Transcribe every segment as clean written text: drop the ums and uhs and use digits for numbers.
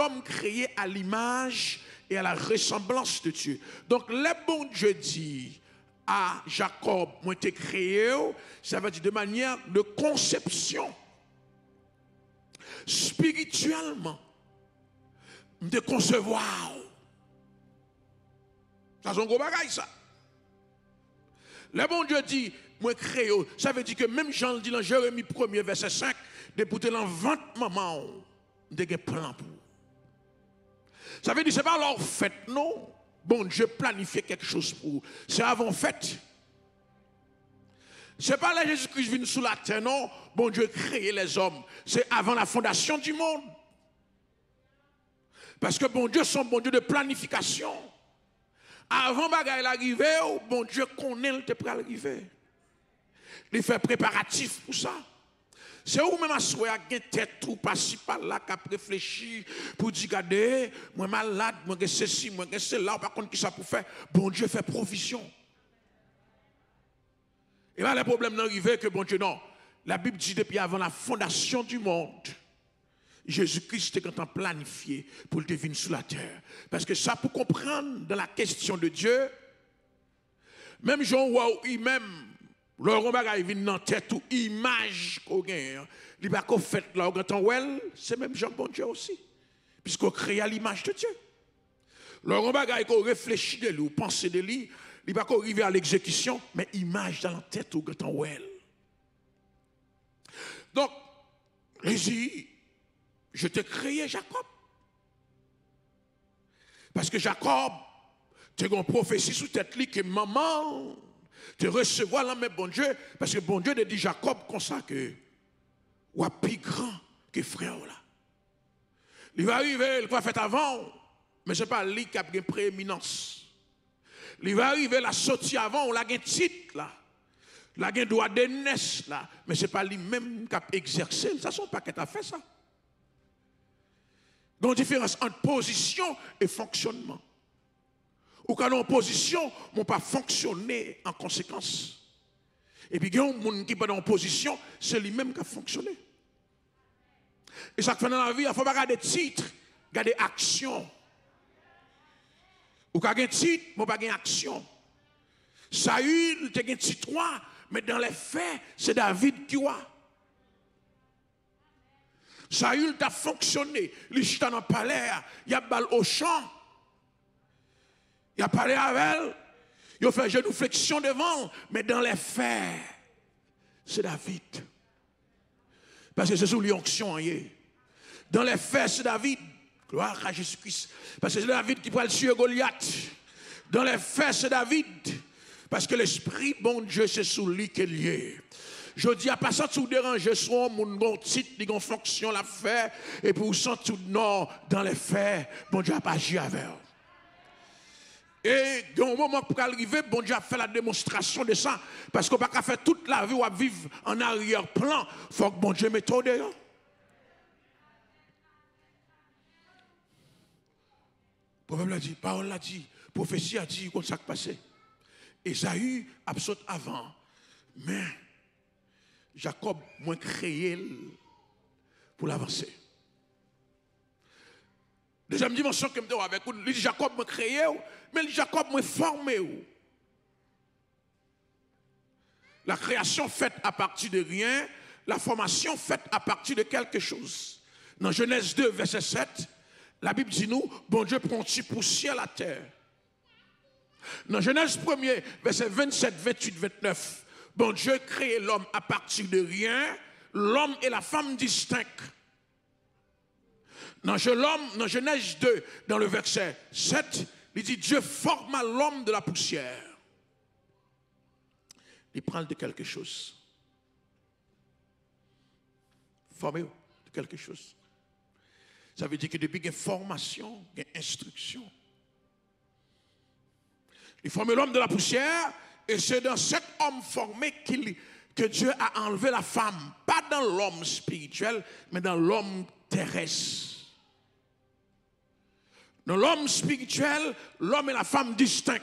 l'homme créé à l'image et à la ressemblance de Dieu. Donc, le bon Dieu dit à Jacob, moi t'ai créé, ça veut dire de manière de conception. Spirituellement, de concevoir. Ça, c'est un gros bagage, ça. Le bon Dieu dit, moi créé, ça veut dire que même Jean le dit dans Jérémie 1er, verset 5, de pour te l'envente maman, de un plan pour. Ça veut dire, c'est pas leur fait, non. Bon Dieu planifié quelque chose pour. C'est avant fait. C'est pas là Jésus-Christ venu sous la terre, non. Bon Dieu créé les hommes. C'est avant la fondation du monde. Parce que bon Dieu, son bon Dieu de planification. Avant bagaille l'arrivée, bon Dieu connaît le te pour arriver. Il fait préparatif pour ça. C'est où même à souhait à une tête ou pas si par là qu'à réfléchir pour dire regardez, moi malade, moi que ceci, moi que cela, par contre qui ça pour faire. Bon Dieu fait provision. Et là le problème n'arrive que bon Dieu non. La Bible dit depuis avant la fondation du monde, Jésus-Christ était quand planifié pour le devenir sur la terre. Parce que ça, pour comprendre dans la question de Dieu, même Jean ou même, le bagage vient dans la tête ou image qu'on gagne, il n'y a pas fait là, c'est même Jean bon Dieu aussi. Puisqu'on crée à l'image de Dieu. Le bagage qu'on réfléchit de lui, ou pense de lui, il n'y a pas arriver à l'exécution, mais image dans la tête ou quand on Donc, Jésus, je t'ai créé Jacob. Parce que Jacob, tu as une prophétie sous tête que maman te recevoir là, mais bon Dieu, parce que bon Dieu te dit Jacob comme ça que ou plus grand que frère là. Il va arriver, il va faire avant, mais ce n'est pas lui qui a une prééminence. Il va arriver la sortie avant, on a un titre là. Il a un droit de naissance là, mais ce n'est pas lui-même qui a exercé. Ça ne sont pas qui a fait ça. Il y a une différence entre position et fonctionnement. Ou quand on est en position, on ne peut pas fonctionner en conséquence. Et puis, il y a un monde qui est en position, c'est lui-même qui a fonctionné. Et ça fait dans la vie, il ne faut pas garder titre, garder action. Ou quand il y a un titre, il ne faut pas garder action. Saül, il y a un titre, mais dans les faits, c'est David qui a. Saül a fonctionné. Il est dans le palais, il a balle au champ. Il a parlé avec elle. Il a fait génuflexion devant. Mais dans les faits, c'est David. Parce que c'est sous l'onction. Dans les faits, c'est David. Gloire à Jésus-Christ. Parce que c'est David qui prend le tuer Goliath. Dans les faits, c'est David. Parce que l'esprit, bon Dieu, c'est sous lui qu'il y est. Je dis à passer tout déranger son mon bon titre, une fonction la fait et pour sans tout non dans les faits, bon Dieu a pas agi avec. Et au moment pour arriver, bon Dieu a fait la démonstration de ça parce qu'on pas qu'à faire toute la vie ou à vivre en arrière-plan, faut que bon Dieu mette au dehors. Le prophète l'a dit, parole l'a dit, prophétie a dit comme ça qui passé. Esaü a sauté avant, mais Jacob m'a créé pour l'avancer. Deuxième dimension que je me avec vous, Jacob m'a créé, mais Jacob m'a formé. La création faite à partir de rien, la formation faite à partir de quelque chose. Dans Genèse 2, verset 7, la Bible dit nous, bon Dieu prend poussière la terre. Dans Genèse 1er, verset 27, 28, 29, bon Dieu crée l'homme à partir de rien, l'homme et la femme distincts. Dans Genèse 2, dans le verset 7, il dit Dieu forma l'homme de la poussière. Il parle de quelque chose. Formé de quelque chose. Ça veut dire que depuis qu'il y a formation, il y a instruction. Il forme l'homme de la poussière et c'est dans cet homme formé que Dieu a enlevé la femme. Pas dans l'homme spirituel, mais dans l'homme terrestre. Dans l'homme spirituel, l'homme et la femme distincts.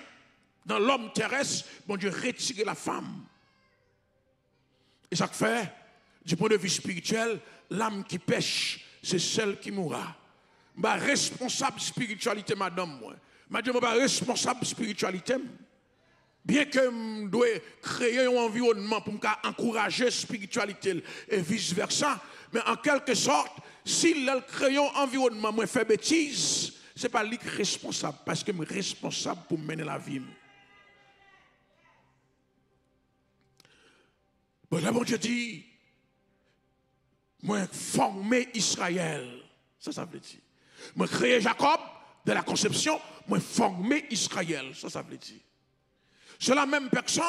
Dans l'homme terrestre, bon Dieu retire la femme. Et ça fait, du point de vue spirituel, l'âme qui pêche, c'est celle qui mourra. Je suis responsable spiritualité, madame. Madame, je suis responsable spiritualité. Bien que je dois créer un environnement pour encourager la spiritualité et vice-versa, mais en quelque sorte, si elle crée un environnement, moi fait bêtise, ce n'est pas lui qui est responsable, parce que je suis responsable pour mener la vie. Bon, là, bon Dieu dit, moi former Israël. Ça veut dire. Moi créer Jacob de la conception, moi former Israël. Ça veut dire. C'est la même personne,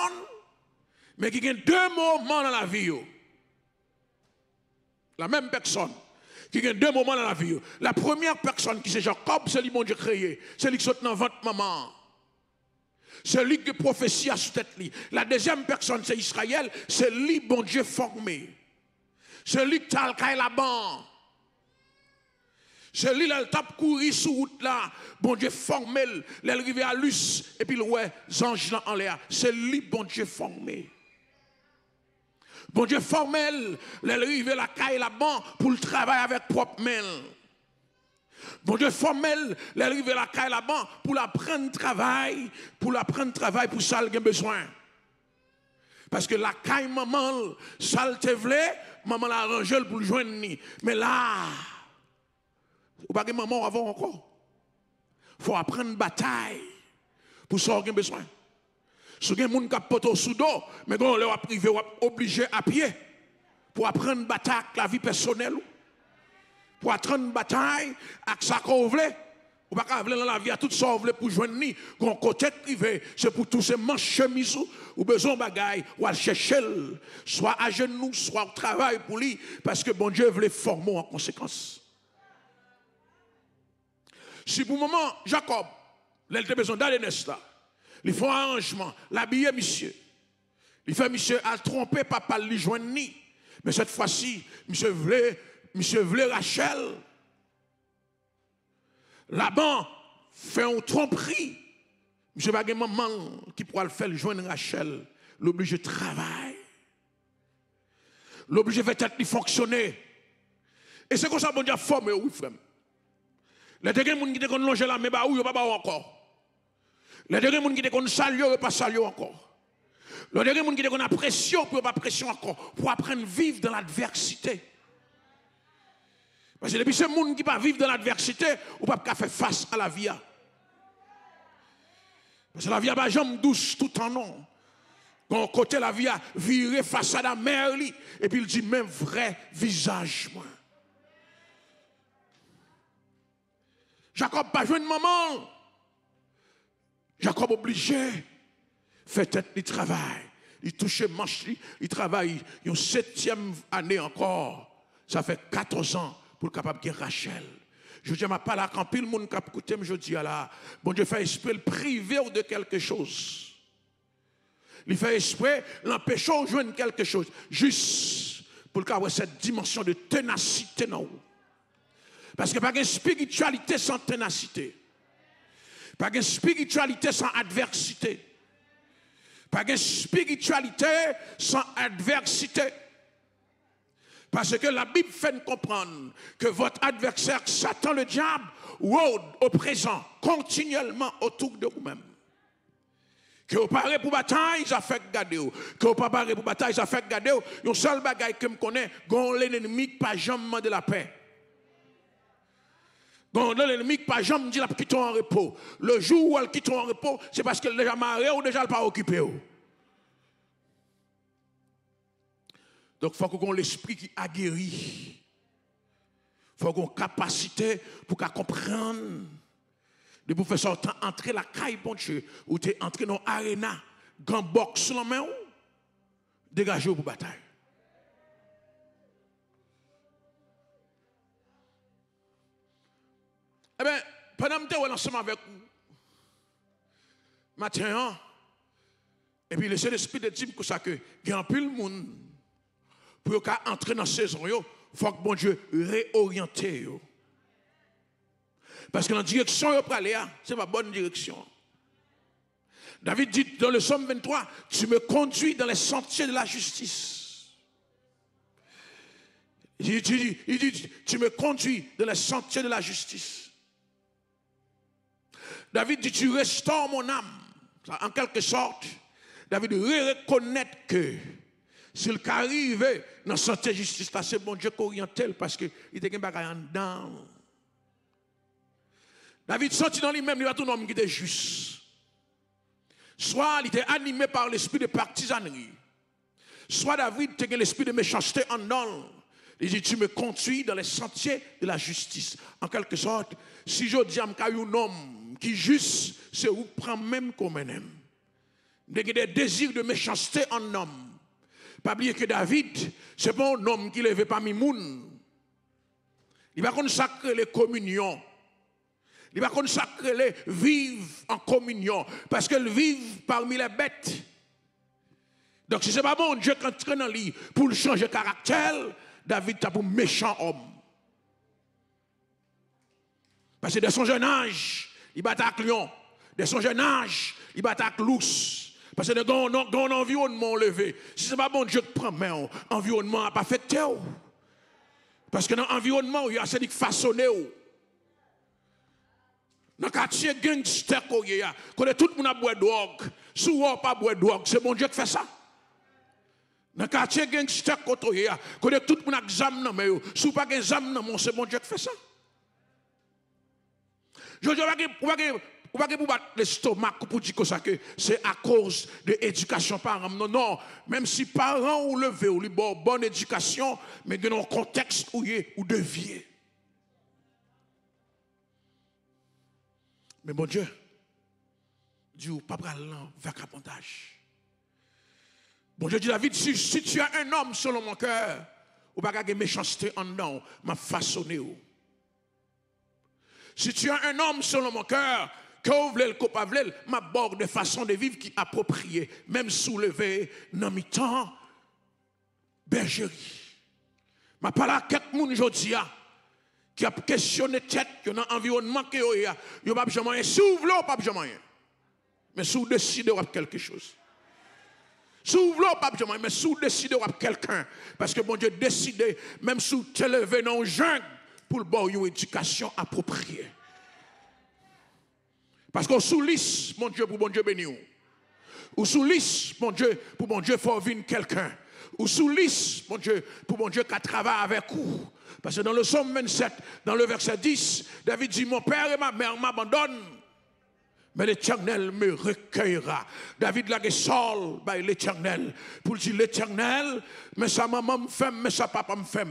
mais qui a deux moments dans la vie. La même personne, qui a deux moments dans la vie. La première personne qui c'est Jacob, c'est lui bon Dieu créé. C'est lui qui saute dans votre maman. C'est lui qui prophétie à sous tête. La deuxième personne, c'est Israël, c'est lui bon Dieu formé. C'est lui qui a le là-bas. C'est lui qui a couru sous route là, bon Dieu formé, il est arrivé à Luz, et puis ouais, anges là en l'air. C'est lui, bon Dieu formé. Bon Dieu formel, il est arrivé à la caille là-bas pour le travail avec propre main. Bon Dieu formel, il est arrivé à la caille là-bas pour l'apprendre travail, pour ça il a besoin. Parce que la caille maman, ça le te voulait, maman l'a arrangé pour le joindre. Mais là, ou pas que maman avant encore. Il faut apprendre une bataille pour ça qu'on a besoin. Si vous avez des gens qui ont sous dos, mais quand on leur a privé, obligé à pied pour apprendre une bataille avec la vie personnelle. Pour apprendre une bataille avec ça qu'on veut. Ou pas qu'on veut dans la vie à tout ça, on veut pour joindre ni. Quand côté privé, c'est pour tous ces manches chemises ou besoin de bagaille, ou à chercher, soit à genoux, soit au travail pour lui, parce que bon Dieu veut les former en conséquence. Si pour le moment, Jacob, il a besoin d'aller là, il fait un arrangement, l'habiller monsieur. Il fait monsieur à tromper papa, lui joindre ni. Mais cette fois-ci, monsieur voulait Rachel. Laban fait un tromperie. Monsieur va maman qui pourra le faire joindre Rachel. L'obligé de travail. L'obligé de faire fonctionner. Et c'est comme ça bon Dieu formé, oui frère. Les deux gens qui te connaissent longer la mais bah oui, pas encore. Les deux gens qui te connaissent saluer, pas saluer encore. Les deux gens qui te connaissent pression, pas pression encore. Pour apprendre à vivre dans l'adversité. Parce que depuis ce monde qui ne peut pas vivre dans l'adversité, ou pas faire face à la vie. Parce que la vie a pas jamais douce tout en nom. Quand côté la vie a viré face à la mer, et puis il dit même vrai visage. Moi. Jacob pas joué de maman. Jacob obligé fait tête du travail. Il touche manche, il travaille une 7e année encore. Ça fait 14 ans pour capable de Rachel. Je dis à ma parole quand pile monde cap écouter je dis là bon Dieu fait esprit le priver de quelque chose. Il fait esprit l'empêcher de joindre quelque chose juste pour avoir cette dimension de ténacité non. Parce que pas de spiritualité sans ténacité. Pas de spiritualité sans adversité. Pas de spiritualité sans adversité. Parce que la Bible fait nous comprendre que votre adversaire, Satan le diable, rôde au présent, continuellement autour de vous-même. Que vous parlez pour bataille, ça fait garder. Que vous parlez pour bataille, ça fait garder. Un seul bagaille que je connais, quand l'ennemi pas jamais de la paix. Quand l'ennemi pas jamais dit la quitte en repos. Le jour où elle quitte en repos, c'est parce qu'elle est déjà mariée ou déjà elle pas occupée. Donc, il faut qu'on ait l'esprit qui a guéri. Il faut qu'on ait une capacité pour comprendre. De vous faire sortir, entrer la caille, bon Dieu, ou tu es entré dans l'arena, grand box sur la main, dégagez pour bataille. Eh bien, pendant que je suis ensemble avec vous, matin, et puis laissez l'esprit de dire que il y a un peu de monde. Pour entrer dans la saison, il faut que bon Dieu réoriente. Parce que la direction pour aller, ce n'est pas la bonne direction. David dit dans le psaume 23, tu me conduis dans les sentiers de la justice. Il dit, tu me conduis dans les sentiers de la justice. David dit, tu restaures mon âme. En quelque sorte, David reconnaît que s'il arrive dans le sentier de justice, c'est bon Dieu qui oriente parce qu'il était un bagage en dedans. David sentit dans lui-même, il va tout un homme qui était juste. Soit il était animé par l'esprit de partisanerie. Soit David était l'esprit de méchanceté en dedans. Il dit, tu me conduis dans les sentiers de la justice. En quelque sorte, si je dis à un homme qui est juste, c'est où prend même comme un homme. Il y a des désirs de méchanceté en homme. Pas oublier que David, c'est pas un homme qui lève parmi moun. Il va consacrer les communions. Il va consacrer les vivre en communion. Parce qu'elles vivent parmi les bêtes. Donc si ce n'est pas bon Dieu qui entre dans lui pour le changer de caractère, David est pour méchant homme. Parce que de son jeune âge, il bat avec lion. De son jeune âge, il bat avec l'ours. Parce que dans un environnement levé, si ce n'est pas bon Dieu qui prend main, l'environnement n'a pas fait théo. Parce que dans l'environnement, il y a celui qui façonné. Dans le quartier gangster, quand tout le monde a boire de drogue, si on n'a pas boire de drogue, c'est bon Dieu qui fait ça. Dans le quartier gangster, quand tout le monde a examen, mais si on n'a pas examen, c'est bon Dieu qui fait ça. Je ne vais pas vous battre l'estomac pour dire que c'est à cause de l'éducation parents. Non, non. Même si parents ont levé ou bonne éducation, mais dans un contexte où vous deviez. Mais bon Dieu, Dieu, pas prendre vagabondage. Bon Dieu dit David, si tu as un homme selon mon cœur, ou pas de méchanceté en dedans, m'a façonné. Si tu as un homme selon mon cœur, que vous voulez le coupable, m'a bord de façon de vivre qui est appropriée, même soulevé dans mi-temps, bergerie. M'a parlé à quelqu'un aujourd'hui qui a questionné tête, qui a un environnement qui a, il n'y a pas besoin de rien. Si vous voulez, pas besoin de rien. Mais si vous décidez de quelque chose. Si vous voulez, pas besoin de rien. Mais si vous décidez de quelqu'un. Parce que bon Dieu décide, même si vous êtes élevé dans un jungle, pour le bon une éducation appropriée. Parce qu'on sous lisse, mon Dieu, pour bon Dieu béni. Ou sous lisse, mon Dieu, pour bon Dieu, faut venir quelqu'un. Ou sous lisse, mon Dieu, pour mon Dieu, qui travaille avec vous. Parce que dans le psaume 27, dans le verset 10, David dit, mon père et ma mère m'abandonnent, mais l'Éternel me recueillera. David l'a dit Saul, l'Éternel. Pour dire l'Éternel, mais sa maman me fait, mais sa papa me fait.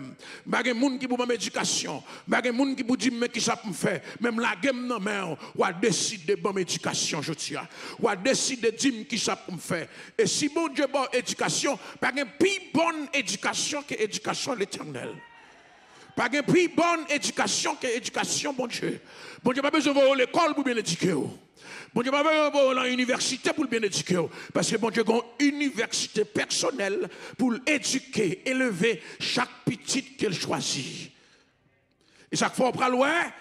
Il y a des gens qui ont éducation. Il y a des gens qui disent, mais qui ça me fait. Même la game non, mais on a décidé de bonne éducation, je tiens. On a décidé de dire qui ça me fait. Et si bon Dieu bonne éducation, pas une plus bonne éducation que l'éducation de l'Éternel. Pas une plus bonne éducation que l'éducation, bon Dieu. Bon Dieu, pas besoin de l'école pour bien éduquer. Bon Dieu, pas besoin de l'université pour bien éduquer. Parce que bon Dieu, a une université personnelle pour éduquer, élever chaque petite qu'elle choisit. Et chaque fois, on prend loin,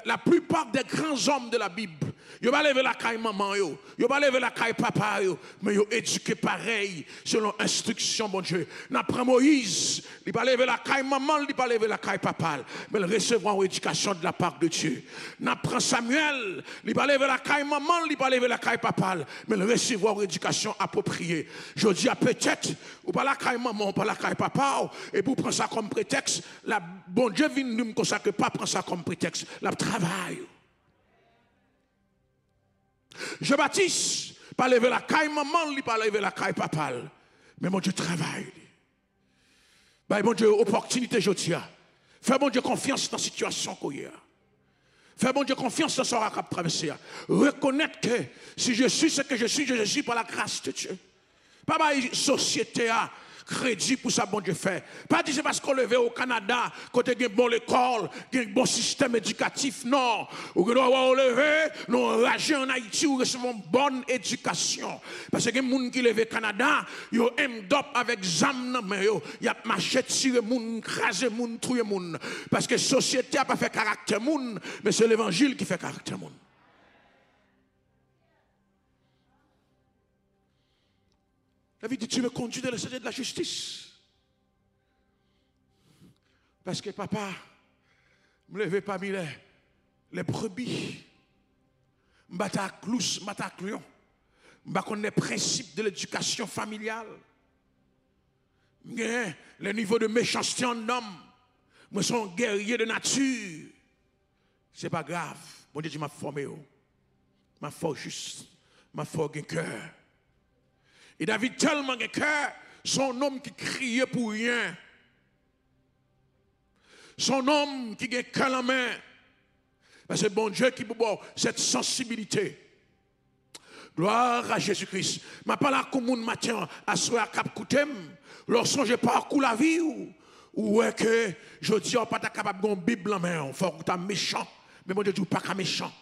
la plupart des grands hommes de la Bible, ils n'ont pas levé la caille maman, ils n'ont pas levé la caille papa, mais ils ont éduqué pareil, selon l'instruction, bon Dieu. N'après Moïse, il n'a pas levé la caille maman, il n'a pas levé la caille papa, mais il recevra une éducation de la part de Dieu. N'après Samuel, il n'a pas levé la caille maman, il n'a pas levé la caille papa, mais il recevra une éducation appropriée. Je dis à peut-être, ou pas la caille maman, ou pas la caille papa, et pour prendre ça comme prétexte, bon Dieu vient nous consacrer, pas prendre ça comme prétexte, la travail. Je baptise, pas lever la caille maman, pas lever la caille papa. Mais mon Dieu travaille. Ben, mon Dieu, opportunité, je tiens. Fais mon Dieu confiance dans la situation qu'on y a. Fais mon Dieu confiance dans ce qu'on a traversé. Reconnaître que si je suis ce que je suis par la grâce de Dieu. Pas ma société a crédit pour ça, bon Dieu fait. Pas dire c'est parce qu'on levé au Canada, côté une bonne école, un bon système éducatif, non. Ou que nous avons levé, nous enragé en Haïti, nous recevons une bonne éducation. Parce que les gens qui lèvent au Canada, ils ont up avec zam, mais ils ont marché, tiré moun, crasé moun, troué moun. Parce que la société n'a pas fait caractère moun, mais c'est l'évangile qui fait caractère moun. David dit, tu me conduis dans le sentier de la justice. Parce que papa, me levez parmi les brebis. Je bats à clous, je bats à lion. Je connais les principes de l'éducation familiale. Le niveau de méchanceté en homme. Moi, je suis un guerrier de nature. Ce n'est pas grave. Bon Dieu, m'a formé. M'a fort juste. M'a fort un cœur. Et David, tellement un cœur, son homme qui criait pour rien. Son homme qui a un cœur en main. Parce que bon Dieu qui peut avoir cette sensibilité. Gloire à Jésus-Christ. Je ne parle pas comme un matin à soir à Cap Koutem. Lorsque je parcours la vie ou est que je dis pas capable de Bible en main, il faut que tu es méchant. Mais mon Dieu dit pas méchant.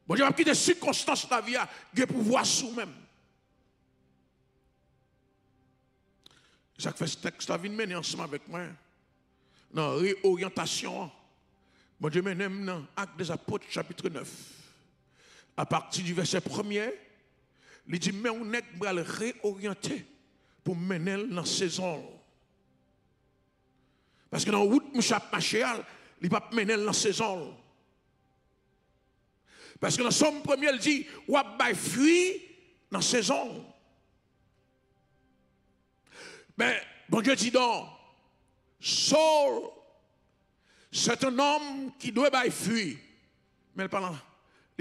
Bon Dieu va quitter des circonstances de la vie de pouvoir sous-même. Ça fait ce texte à venir mener ensemble avec moi. Dans réorientation. Bon Dieu mène dans Actes des Apôtres chapitre 9. À partir du verset 1er, il dit mais on est pour le réorienter pour mener dans la saison. Parce que dans la route, il ne va pas mener dans la saison. Parce que dans Somme 1er, il dit ou va fuir dans la saison. Mais bon Dieu dit donc, Saul, c'est un homme qui doit fuir. Mais il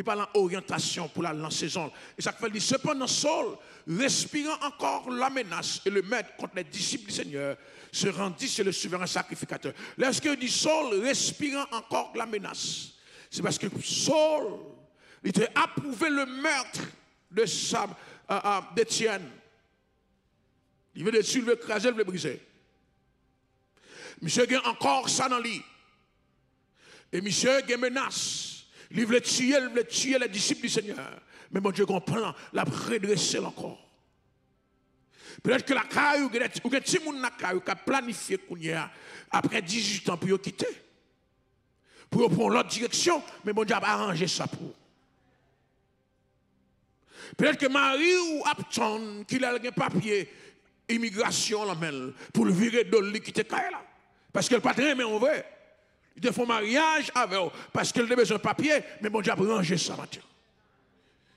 parle en orientation pour la saison. Et ça fait dire, cependant, Saul, respirant encore la menace et le maître contre les disciples du Seigneur, se rendit chez le souverain sacrificateur. Lorsqu'il dit Saul, respirant encore la menace, c'est parce que Saul, il a approuvé le meurtre d'Étienne. Il veut dessus, il veut écraser, il veut briser. Monsieur a encore ça dans lui. Et monsieur a menace. Il veut tuer les disciples du Seigneur. Mais mon Dieu comprend, l'a redresser encore. Peut-être que la caille ou que petit monde na caille qui a planifié après 18 ans pour quitter. Pour prendre l'autre direction, mais mon Dieu a arrangé ça pour. Peut-être que Marie ou Apton qui a un papier immigration la mêle pour le virer de lui quitter caille là parce qu'elle pas très mais on veut. Il te font mariage avec eux parce qu'elle a besoin de papier, mais mon Dieu a rangé ça maintenant.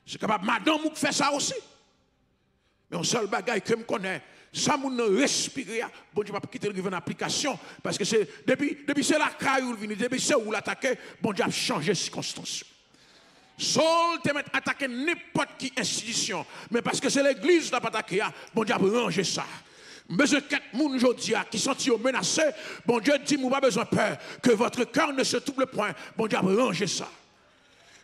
C'est capable, madame, vous fait ça aussi. Mais un seul bagage que je connais, ça moun respirer, bon Dieu va quitter le en application parce que c'est depuis c'est la caille où vient, depuis c'est où l'attaquer, bon Dieu a changé les circonstances. Saul te met attaquer n'importe qui institution, mais parce que c'est l'église qui n'a pas attaqué, bon Dieu a rangé ça. Besoin de quelques personnes aujourd'hui qui sont menacés, bon Dieu dit, vous n'avez pas besoin de peur, que votre cœur ne se trouble point. Bon Dieu a rangé ça.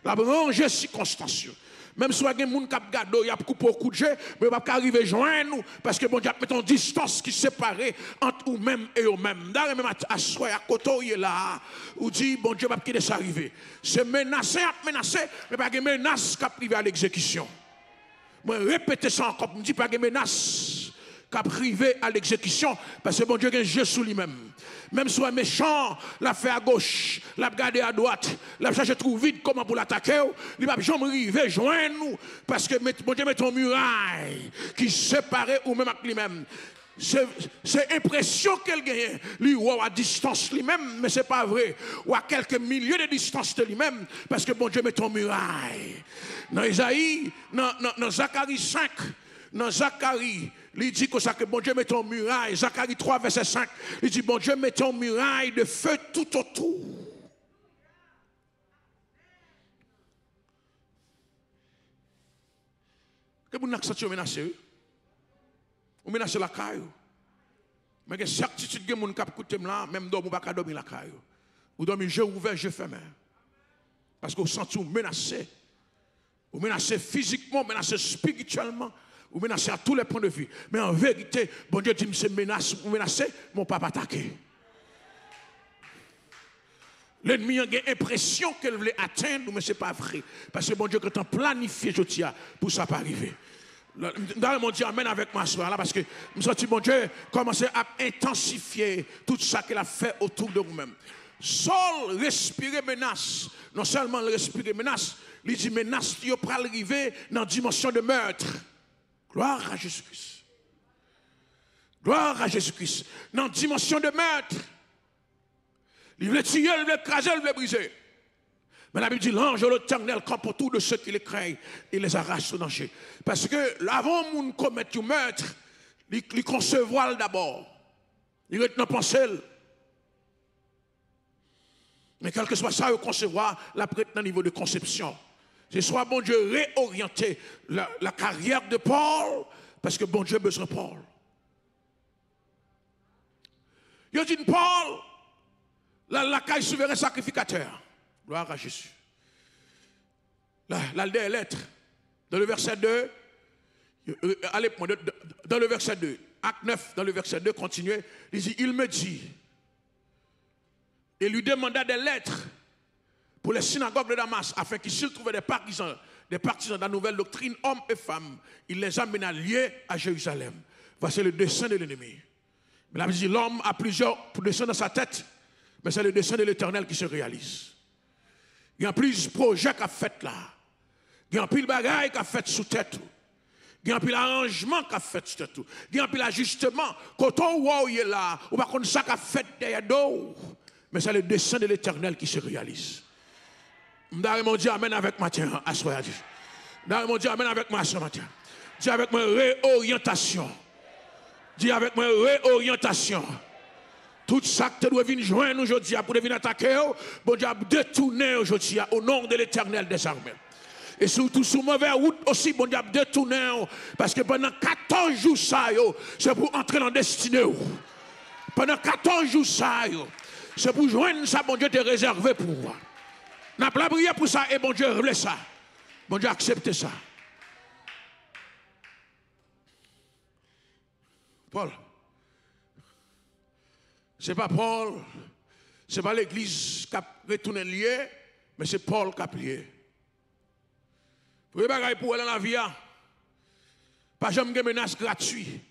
Il a rangé les circonstances. Même si vous avez des gens qui ont gardé, il y a coupé au coup de jeu, mais vous ne pouvez pas arriver à joindre nous, parce que bon Dieu a mis une distance qui sépare entre vous-même et vous-même. Dans le même à soi, à côté, là, vous dites, bon Dieu va quitter ça arriver. C'est menacé, mais pas de menace qui arrive à l'exécution. Moi, répétez ça encore, je ne dis pas de menace qui arrive à l'exécution, parce que bon Dieu a un jeu sous lui-même. Même si un méchant, l'a fait à gauche, l'a gardé à droite, l'a cherché trop vite comment pour l'attaquer, il va jamais arriver, joindre nous, parce que bon Dieu met ton muraille qui sépare ou même avec lui-même. C'est impression qu'elle gagne, lui ou à distance lui-même, mais c'est pas vrai. Ou à quelques milliers de distance de lui-même, parce que bon Dieu met ton muraille. Dans Isaïe, dans Zacharie 5, dans Zacharie, il dit que bon Dieu met ton muraille. Zacharie 3, verset 5. Il dit bon Dieu met ton muraille de feu tout autour. Que vous n'avez pas menacé? Vous menacez la caille. Mais il y a certitude que vous avez là, même si vous n'avez pas dormir la caille. Vous dormez jeu ouvert, jeu fermé. Parce que vous sentez vous menacé. Vous menacez physiquement, vous menacez spirituellement. Vous menacez à tous les points de vue. Mais en vérité, bon Dieu dit, c'est menace, vous menacez, mon papa attaqué. L'ennemi a l'impression qu'elle voulait atteindre, mais ce n'est pas vrai. Parce que bon Dieu, quand on planifie, je tiens, pour ça pas arriver. Dans le monde, Dieu amène avec moi ce soir là, parce que je sens bon Dieu commencer à intensifier tout ça qu'il a fait autour de vous-même. Saul respirait menace. Non seulement il respirait menace, il dit menace qui peut arriver dans la dimension de meurtre. Gloire à Jésus-Christ. Gloire à Jésus-Christ. Dans la dimension de meurtre. Il voulait tuer, il voulait écraser, il voulait briser. Mais la Bible dit, l'ange de l'Éternel campe autour de ceux qui les craignent et les arrache au danger. Parce que avant qu'on commette un meurtre, il concevoir d'abord. Il est dans pensée. Mais quel que soit ça, il concevoir la prête dans le niveau de conception. C'est soit bon Dieu réorienter la carrière de Paul, parce que bon Dieu a besoin de Paul. Il dit Paul, la caille souverain sacrificateur. Gloire à Jésus. Là, des lettres, dans le verset 2, allez, dans le verset 2, acte 9, dans le verset 2, continuez, il me dit, et lui demanda des lettres pour les synagogues de Damas, afin qu'il s'il trouvait des partisans de la nouvelle doctrine, hommes et femmes, il les amena liés à Jérusalem. Voici le dessein de l'ennemi. Mais la Bible dit, l'homme a plusieurs desseins dans sa tête, mais c'est le dessein de l'Éternel qui se réalise. Il y a plusieurs projets qu'a fait là. Il y a plus de bagailles qu'a fait sous tête. Il y a plus d'arrangement qu'a fait sous tête. Il y a plus d'ajustement. Quand on voit où il est là, ou pas comme ça qu'a fait derrière d'eau. Mais c'est le dessein de l'Éternel qui se réalise. M'dare dit amen avec matin, à soir. M'dare dit amen avec moi ce matin. Dis avec moi réorientation. Dis avec moi réorientation. Tout ça que tu dois venir joindre aujourd'hui pour venir attaquer, bon Dieu a détourné aujourd'hui au nom de l'Éternel des armées. Et surtout sur mauvaise route aussi, bon Dieu a détourné parce que pendant 14 jours ça, c'est pour entrer dans la destinée. Pendant 14 jours ça, c'est pour joindre ça, bon Dieu t'a réservé pour moi. N'a pas prié pour ça et bon Dieu voulait ça. Bon Dieu a accepté ça. Paul. Ce n'est pas Paul, ce n'est pas l'église qui a retourné lié, mais c'est Paul qui a plié. Pour les bagailles pour aller dans la vie, pas jamais de menace gratuite.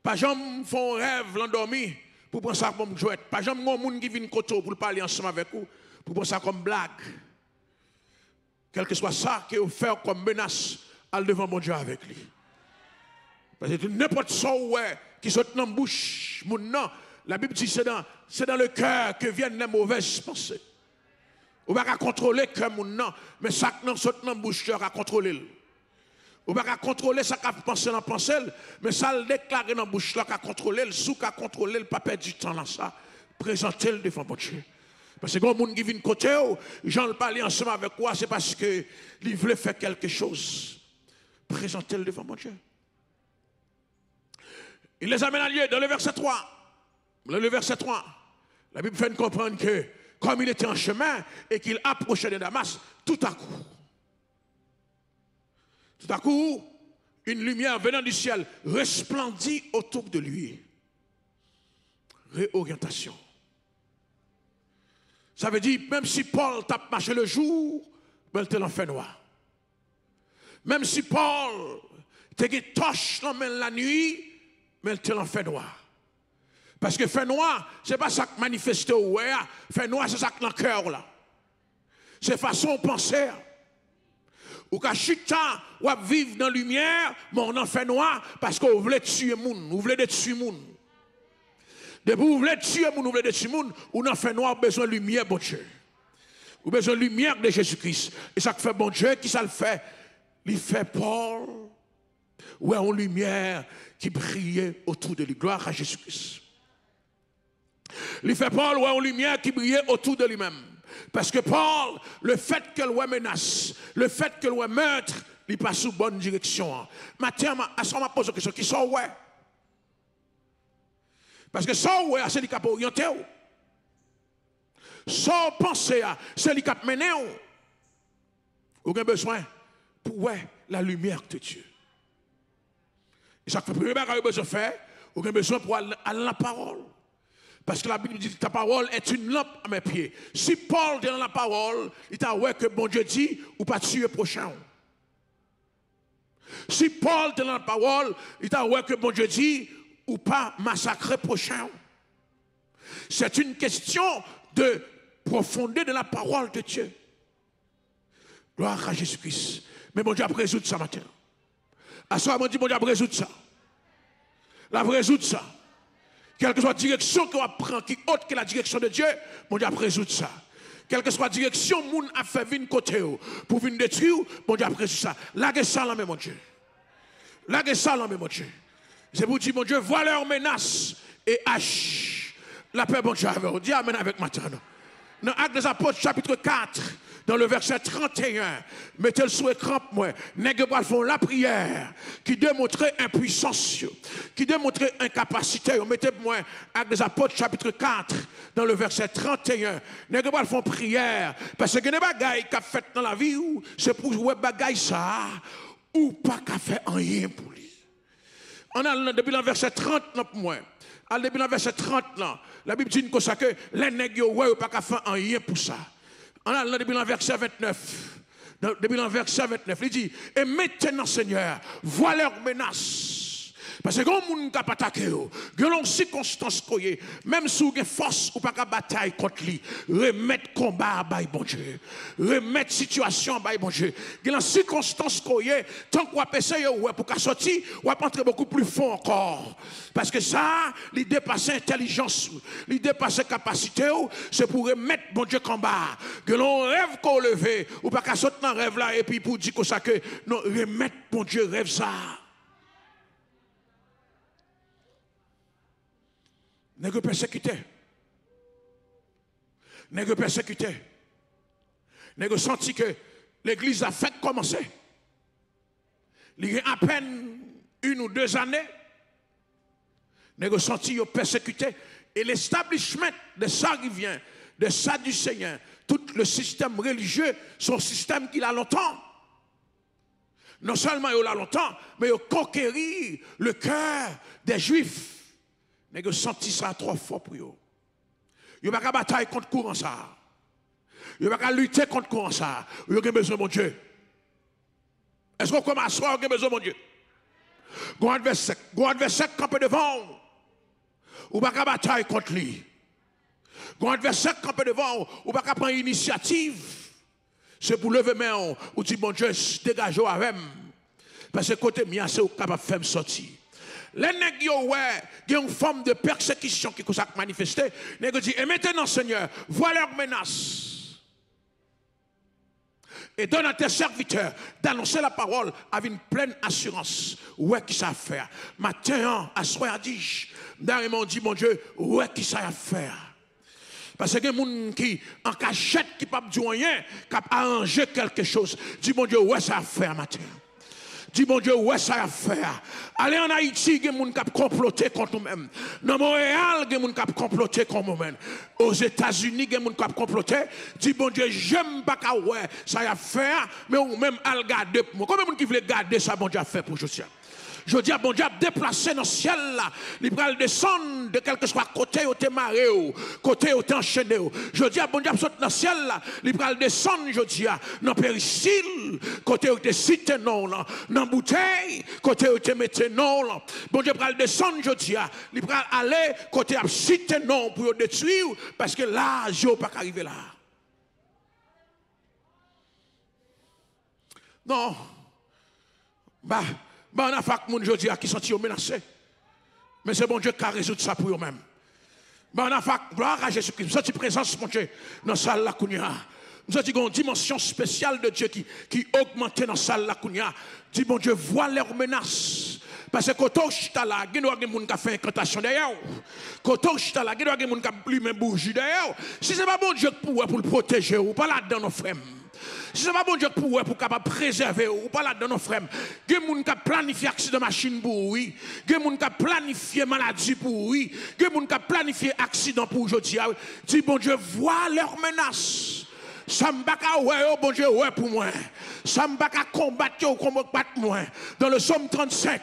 Pas jamais font rêve l'endormi pour prendre ça comme jouet. Pas jamais de monde qui vient côté pour parler ensemble avec vous, pour prendre ça comme blague. Quel que soit ça que vous faites comme menace, allez devant mon Dieu avec lui. Parce que n'importe ça qui saute dans la bouche, la Bible dit c'est dans le cœur que viennent les mauvaises pensées. On ne va pas contrôler le cœur, mais ça qui saute dans la bouche, on va contrôler. On ne va pas contrôler ça qui pense dans la pensée, mais ça le déclare dans la bouche, on va contrôler, sous qu'à contrôler, pas perdre du temps dans ça. Présentez-le devant mon Dieu. Parce que quand les gens qui viennent côté, Jean le parler ensemble avec moi, c'est parce qu'il voulait faire quelque chose. Présentez-le devant mon Dieu. Il les amène à lieu dans le verset 3. Dans le verset 3, la Bible fait comprendre que comme il était en chemin et qu'il approchait de Damas, tout à coup, une lumière venant du ciel resplendit autour de lui. Réorientation. Ça veut dire, même si Paul tape marché le jour, ben, il te l'en fait noir. Même si Paul te dit torche la nuit, mais il te l'en fait noir. Parce que fait noir, ce n'est pas ça qui manifeste au ouais. Fait noir, c'est ça qui est dans le cœur là. C'est façon de penser. Ou qu'à chita, ou à vivre dans la lumière, mais on en fait noir parce qu'on voulait tuer les gens, on voulait détruire les gens. Depuis vous voulez tuer les gens, vous voulez détruire les gens, on en fait noir, besoin de lumière, bon Dieu. Ou besoin de lumière de Jésus-Christ. Et ça fait bon Dieu, qui ça le fait? Il fait Paul. Ouais, en lumière qui brillait autour de lui. Gloire à Jésus-Christ. Il fait Paul, ouais, en lumière qui brillait autour de lui-même. Parce que Paul, le fait que l'on menace, le fait que l'on meurtre, il passe sous bonne direction. Maintenant, à ce moment, je pose une question. Qui sont ouais? Parce que sans ouais, c'est lui qui a orienté. Sans penser, c'est lui qui a mené. Vous avez besoin pour ouais, la lumière de Dieu. Et ça fait le premier bagage que vous avez besoin de faire, vous avez besoin pour aller à la parole. Parce que la Bible dit que ta parole est une lampe à mes pieds. Si Paul est dans la parole, il t'a ouais que bon Dieu dit, ou pas tuer le prochain. Si Paul est dans la parole, il t'a ouais que bon Dieu dit, ou pas massacrer le prochain. C'est une question de profondeur de la parole de Dieu. Gloire à Jésus-Christ. Mais bon Dieu a résoudre ça matin. À ce moment, dit bon Dieu a résoudre ça. La résoudre ça. Quelle que soit la direction qu'on prend, qui est autre que la direction de Dieu, bon Dieu a résoudre ça. Quelle que soit la direction, moun a fait venir côté pour venir détruire, bon Dieu a résoudre ça. Lâchez ça là, mon Dieu. Lâchez ça là, mon Dieu. C'est pour dire, mon Dieu, vois leurs menaces et hache la paix, bon Dieu, avec vous. Dis amen avec ma tante. Dans Actes des Apôtres, chapitre 4, dans le verset 31, mettez le sous écran pour moi. Nègres font la prière qui démontrait impuissance, qui démontrait incapacité. Mettez pour moi Actes des Apôtres, chapitre 4, dans le verset 31. Nègres font prière parce que les bagailles qu'a fait dans la vie, c'est pour jouer bagaille ça, ou pas qu'à faire rien pour lui. On a depuis le verset 30 pour moi. Depuis le verset 30 là, la Bible dit que les nègres ouais pas qu'à faire rien pour ça. On a depuis le verset 29. Depuis le verset 29, il dit et maintenant Seigneur, vois leurs menaces. Parce que quand on ne peut pas attaquer, il y a une circonstance, même si vous avez force ou pas de bataille contre lui, remettre combat à bon Dieu, remettre situation à bon Dieu. Il y a une circonstance, tant qu'on va essayer pour qu'à sortir, on va entrer beaucoup plus fort encore. Parce que ça, il dépasse l'intelligence, il dépasse la capacité, c'est pour remettre bon Dieu combat. Que l'on rêve qu'on leve, ou pas qu'à sortir dans le rêve là, et puis pour dire que ça, que non, remettre bon Dieu rêve ça. Nègre persécuté. Nègre persécuté. Nègre senti que l'église a fait commencer. Il y a à peine 1 ou 2 années. Nègre senti persécuté. Et l'établissement de ça qui vient, de ça du Seigneur, tout le système religieux, son système qu'il a longtemps. Non seulement il a longtemps, mais il a conquéri le cœur des Juifs. Nègre senti ça trop fort pour eux. Ils n'ont pas bataille contre courant ça. Ils n'ont pas lutter contre courant ça. Ils ont besoin de mon Dieu. Est-ce qu'on commence à avoir besoin de mon Dieu? Grand adversaire campé devant. Ou pas bataille contre lui. Grand adversaire campé devant. Ou pas prendre initiative. C'est pour lever main ou dire mon Dieu, dégagez avec. Parce que côté mien, c'est capable de faire me sortir. Les nègres, il y a une forme de persécution qui s'est manifestée. Les nègres disent, et maintenant, Seigneur, vois leurs menaces. Et donne à tes serviteurs d'annoncer la parole avec une pleine assurance. Ouais, qui ça faire. Matin, à soir, dit, ils m'ont dit, mon Dieu, ouais, qui ça faire. Parce que les gens qui en cachette, qui ne peuvent pas dire rien, qui peuvent arranger quelque chose, dit, mon Dieu, ouais, ça faire matin. Dis mon Dieu, ouais, ça a faire. Allez en Haïti, il y a des gens qui comploté contre nous-mêmes. Dans Montréal, il y a des gens qui comploté contre nous-mêmes. Aux États-Unis, il y a des gens qui comploté. Dis mon Dieu, j'aime pas qu'à ouais, ça a faire, mais ou même à le garder pour moi. Combien de gens qui veulent garder ça, bon Dieu a fait pour aujourd'hui? Je dis à bon Dieu, déplacer dans le ciel là, il va descendre de quelque soit côté où tu es maré, côté où tu es enchaîné. Je dis à bon Dieu, dans le ciel là, il va descendre, je dis, dans le péricile, côté où tu es cité non, dans la bouteille, côté où tu es metté non. Bon Dieu va descendre, je dis, il va aller côté où cité non pour le détruire, parce que là, je ne peux pas arriver là. Non. On a fait que mon Dieu qui sont menacés. Mais c'est bon Dieu qui a résolu ça pour eux-mêmes. On a fait gloire à Jésus-Christ. Nous avons présence, mon Dieu, dans la salle de la Kounia. Nous avons une dimension spéciale de Dieu qui augmente dans la salle de la Kounia. Dis, mon Dieu, vois leurs menaces. Parce que quand on est là, il y a des gens qui font incantation d'ailleurs. Quand on est là, il y a des gens qui pliment bougie d'ailleurs. Si ce n'est pas bon Dieu pour le protéger, ou pas là-dedans nos frères. Si ce n'est pas bon Dieu pour capable préserver ou pas là-dedans nos frères. Il y a des gens qui planifié accident de machine pour oui. Il y a des gens qui planifié maladie pour oui. Il y a des gens qui planifié accident pour aujourd'hui. Dis bon Dieu, vois leurs menaces. Ça ne va pas ouais, bon Dieu, ouais pour moi. Ça ne va pas combattre ou combattre moi. Dans le psaume 35,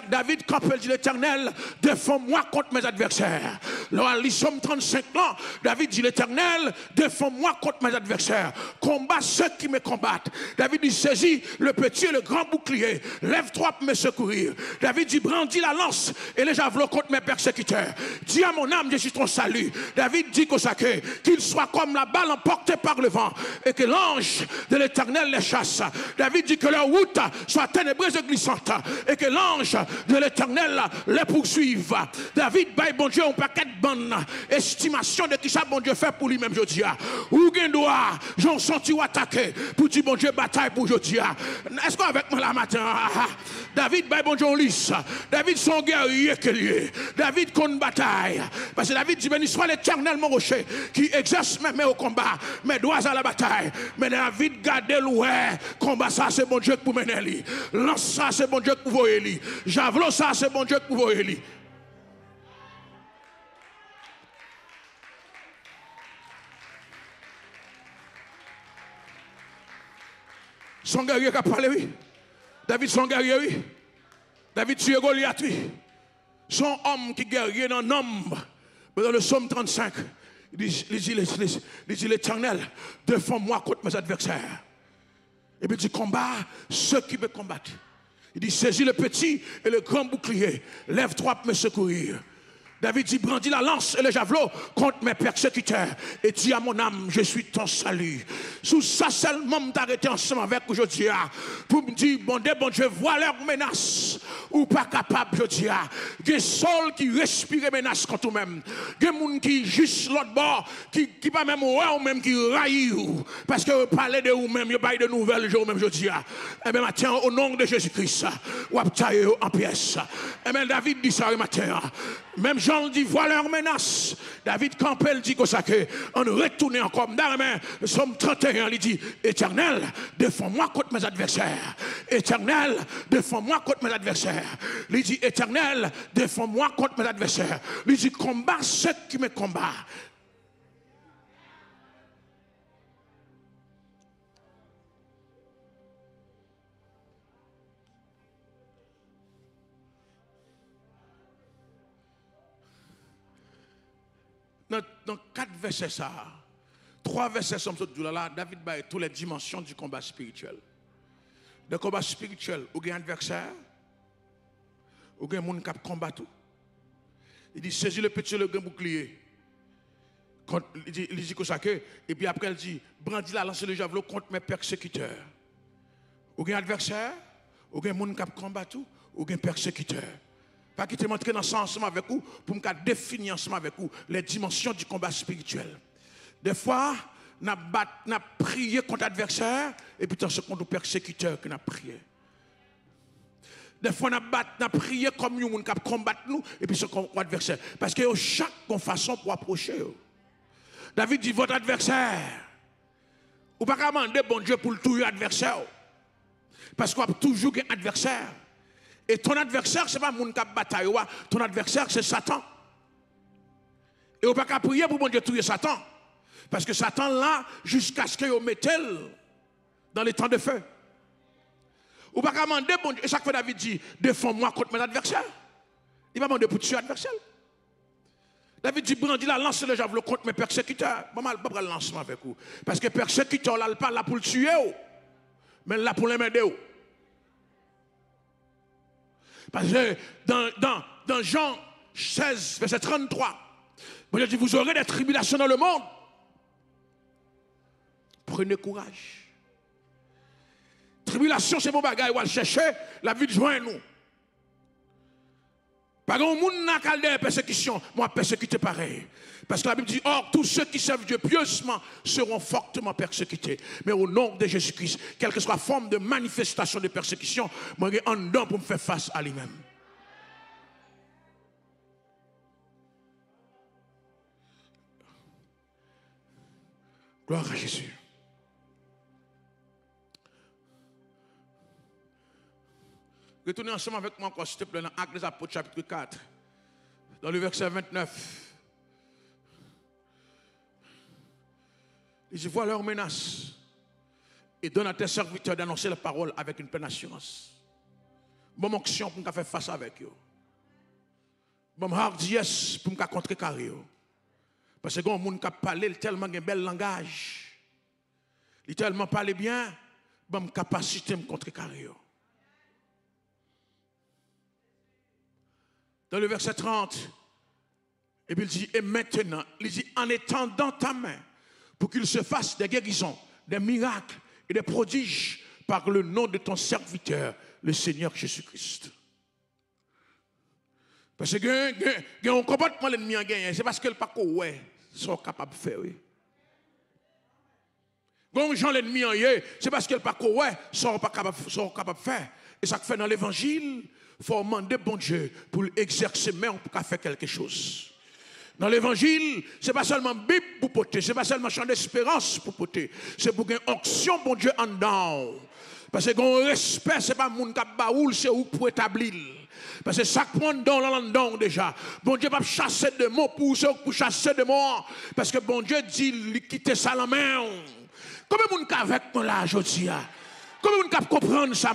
David, quand il dit l'Éternel, défends-moi contre mes adversaires. Dans le psaume 35, là, David dit l'Éternel, défends-moi contre mes adversaires. Combat ceux qui me combattent. David dit saisis le petit et le grand bouclier. Lève-toi pour me secourir. David dit brandis la lance et les javelots contre mes persécuteurs. Dis à mon âme, je suis ton salut. David dit qu'il soit comme la balle emportée par le vent et que l'ange de l'Éternel les chasse. David dit que leur route soit ténébreuse et glissante et que l'ange de l'Éternel les poursuive. David baille bon Dieu un paquet de bonne estimation de qui ça bon Dieu fait pour lui-même je dis. Ou gen doit j'en senti ou attaquer pour dire bon Dieu bataille pour je dis. Est-ce qu'avec moi la matin David baille bon Dieu en lice. David son guerrier que lui. David contre bataille parce que David dit béni soit l'Éternel mon rocher qui exerce mes mains au combat, mes doigts à la bataille. Mais David garde ouais, combat ça c'est bon Dieu pour mener lui. Lance ça c'est bon Dieu pour voyer lui. Javelot ça c'est bon Dieu pour voyer lui. Son guerrier qui a parlé, oui. David, son guerrier, oui. David, tu es Goliath, oui. Son homme qui guerrier dans nombre. Dans le psaume 35, il dit l'Éternel, défends-moi contre mes adversaires. Et puis il dit combat ceux qui me combattent. Il dit saisis le petit et le grand bouclier. Lève-toi pour me secourir. David dit, brandis la lance et le javelot contre mes persécuteurs. Et dis à mon âme, je suis ton salut. Sous ça seulement, m'arrêter ensemble avec aujourd'hui. Pour me dire, bon Dieu, vois leurs menaces. Ou pas capable, je dis. Il y a des sols qui respirent menaces contre eux-mêmes. Il y a des gens qui juste l'autre bord, qui pas même ouais ou même qui raillent. Parce que vous parlez de vous-même, vous parlez de nouvelles, je dis. Eh bien, matin, au nom de Jésus-Christ, vous avez en pièces. Eh bien, David dit ça, matin. Même Jean dit, voilà leur menace. David Campbell dit que ça que on retourne encore dans la Somme 31, il dit, Éternel, défends-moi contre mes adversaires. Éternel, défends-moi contre mes adversaires. Il dit, Éternel, défends-moi contre mes adversaires. Il dit, combat ceux qui me combattent. Dans 4 versets, ça, 3 versets, là, David bat toutes les dimensions du combat spirituel. Le combat spirituel, où il y a un adversaire, où il y a un monde qui combat tout. Il dit saisis le petit, le grand bouclier. Il dit que ça que, et puis après il dit brandis la lance et le javelot contre mes persécuteurs. Où il y a un adversaire, où il y a un monde qui combat tout, où il y a un persécuteur. Pas quitter m'entrer dans ça ensemble avec vous pour me définir ensemble avec vous les dimensions du combat spirituel. Des fois, nous avons prié contre l'adversaire et puis dans ce contre le persécuteur que nous avons prié. Des fois, nous avons prié comme nous qui combattre nous et puis ce contre l'adversaire. Parce qu'il y a chaque façon pour approcher. David dit votre adversaire. Ou pas demander bon Dieu pour le tout adversaire. Parce qu'on a toujours un adversaire. Et ton adversaire, ce n'est pas mon qui bataille, ton adversaire, c'est Satan. Et on ne peut pas prier pour bon Dieu tuer Satan. Parce que Satan, là, jusqu'à ce qu'il mette dans les temps de feu. On ne peut pas demander, bon Dieu, et chaque fois David dit, défends-moi contre mes adversaires. Il va demander pour tuer l'adversaire. David dit, brandis la lance et le javelot contre mes persécuteurs. Je ne vais pas le lancement avec vous. Parce que persécuteur, là, il n'est pas là pour le tuer, mais là pour l'aider. Parce que dans Jean 16, verset 33, Dieu dit, vous aurez des tribulations dans le monde. Prenez courage. Tribulation, c'est mon bagage, on va le chercher, la vie de joint nous. Par contre, monde n'a qu'à des persécutions, moi persécuté pareil. Parce que la Bible dit, or, tous ceux qui servent Dieu pieusement seront fortement persécutés. Mais au nom de Jésus-Christ, quelle que soit la forme de manifestation de persécution, moi j'ai un don pour me faire face à lui-même. Gloire à Jésus. Retournez ensemble avec moi encore, s'il te plaît, dans Actes des Apôtres, chapitre 4, dans le verset 29. Il dit, vois leurs menaces et donne à tes serviteurs d'annoncer la parole avec une pleine assurance. Bonne action pour nous faire face avec eux. Bonne hardiesse pour nous contrecarrer. Parce que quand on a parlé tellement un bel langage, il tellement parlé bien, bonne capacité de contrecarrer. Dans le verset 30, et puis il dit, et maintenant, il dit, en étendant ta main, pour qu'il se fasse des guérisons, des miracles et des prodiges par le nom de ton serviteur, le Seigneur Jésus-Christ. Parce que on comportement l'ennemi a gagné, c'est parce que le pas ouais, sont capables de faire. Comme Jean l'ennemi en est, c'est parce que le pas ouais, sont capables de faire. Et ça fait dans l'évangile, il faut demander bon Dieu pour exercer même pour faire quelque chose. Dans l'évangile, ce n'est pas seulement Bible pour porter, ce n'est pas seulement chant d'espérance pour porter, c'est pour une onction, bon Dieu, en dedans. Parce que qu'on respect, ce n'est pas mon cap baoul, c'est où pour établir. Parce que ça prend dans l'endon déjà. Bon Dieu va chasser des mots pour chasser des mots. Parce que bon Dieu dit, il quitte ça la main. Comment mon cas avec moi là, je dis? Comment on peut comprendre ça?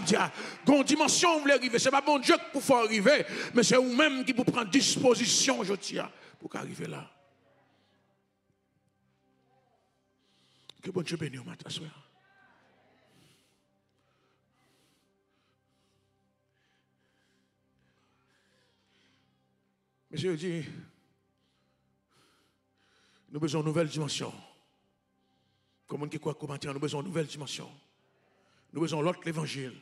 Une dimension où vous voulez arriver. Ce n'est pas bon Dieu qui vous fait arriver, mais c'est vous-même qui vous prend disposition, je dis, pour arriver là. Que bon Dieu bénisse au matin, soeur. Monsieur dit, nous avons besoin d'une nouvelle dimension. Comme on dit quoi commentaire, nous avons besoin d'une nouvelle dimension. Nous avons besoin de l'autre l'évangile.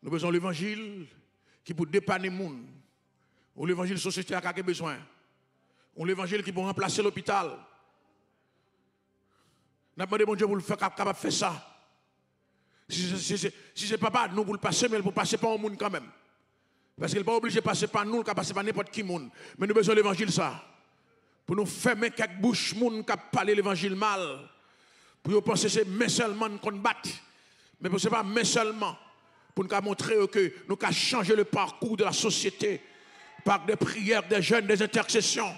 Nous avons besoin de l'évangile qui peut dépanner le monde. Ou l'évangile société a besoin. Ou l'évangile qui peut remplacer l'hôpital. Nous avons demandé bon Dieu pour le faire capable de faire ça. Si c'est pas nous pour le passer, mais pour passer par un monde quand même. Parce qu'il n'est pas obligé de passer par nous, il peut passer par n'importe qui monde. Mais nous avons besoin de l'évangile ça. Pour nous fermer quelques bouches monde qui parlent l'évangile mal. Pour nous penser que c'est mais seulement qu'on bat. Mais ce n'est pas mais seulement. Pour nous montrer que nous avons changé le parcours de la société par des prières, des jeûnes, des intercessions.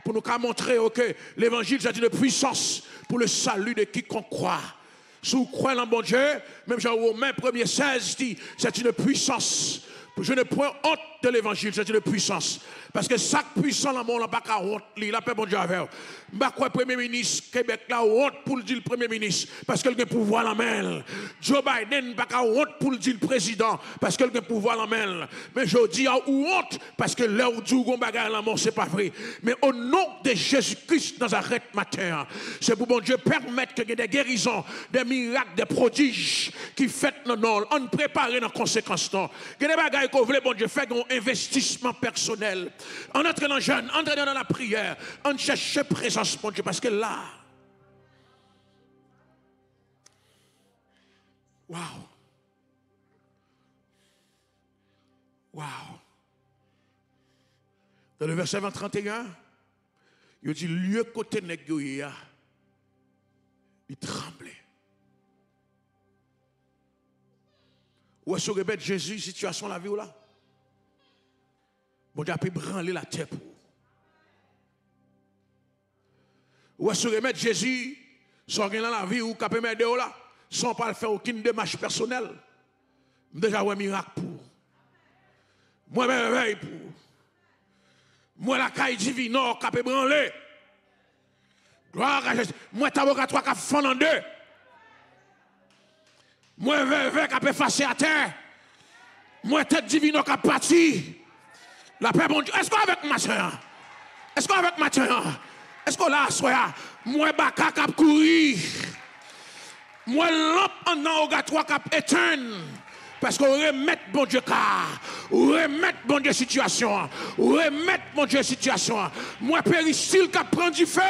Pour nous montrer que l'évangile c'est une puissance pour le salut de quiconque croit. Si vous croyez en bon Dieu, même Jean Romain 1er 16 dit c'est une puissance. Je ne prends honte de l'évangile, c'est une puissance. Parce que chaque puissant dans le monde n'a pas qu'à honte. Il a pas bon Dieu avec. Je ne sais pas le Premier ministre Québec là honte pour le dire le Premier ministre. Parce qu'il a le pouvoir dans la main. Joe Biden n'a pas qu'à honte pour le dire le président. Parce qu'il a le pouvoir dans la main. Mais je dis à honte parce que là où Dieu bagarre la mort, ce n'est pas vrai. Mais au nom de Jésus-Christ, Nazareth matin, c'est pour bon Dieu permettre qu'il y ait des guérisons, des miracles, des prodiges qui fêtent nos noms. On prépare dans conséquence. Il y a des bagailles qu'on voulait, bon Dieu, faire un investissement personnel. On entre dans le jeûne, on entre dans la prière, on cherche présence, bon Dieu, parce que là, waouh, waouh. Dans le verset 31, il dit, lieu côté nègre, il tremblait. Où est-ce que répète Jésus, situation la vie ou là? Bon Dieu a pu branler la terre pour. Où est-ce que remettre Jésus, sans rien dans la vie ou capé m'aider là, sans pas faire aucune démarche personnelle. Déjà ouais miracle pour. Moi merveille pour. Moi la caille divine capé branler. Gloire à Jésus. Moi taboka 3 cap fond en deux. Moi verre cap effacer à terre. Moi tête divine cap parti. La paix bon Dieu. Est-ce qu'avec ma soeur? Est-ce qu'avec ma soeur? Est-ce que là, soya, moi baka cap courir? Moi lampe en enrogatoire cap éteindre. Parce qu'on remet bon Dieu car, remet bon Dieu situation, remet bon Dieu situation. Moi péristyle cap prend du feu.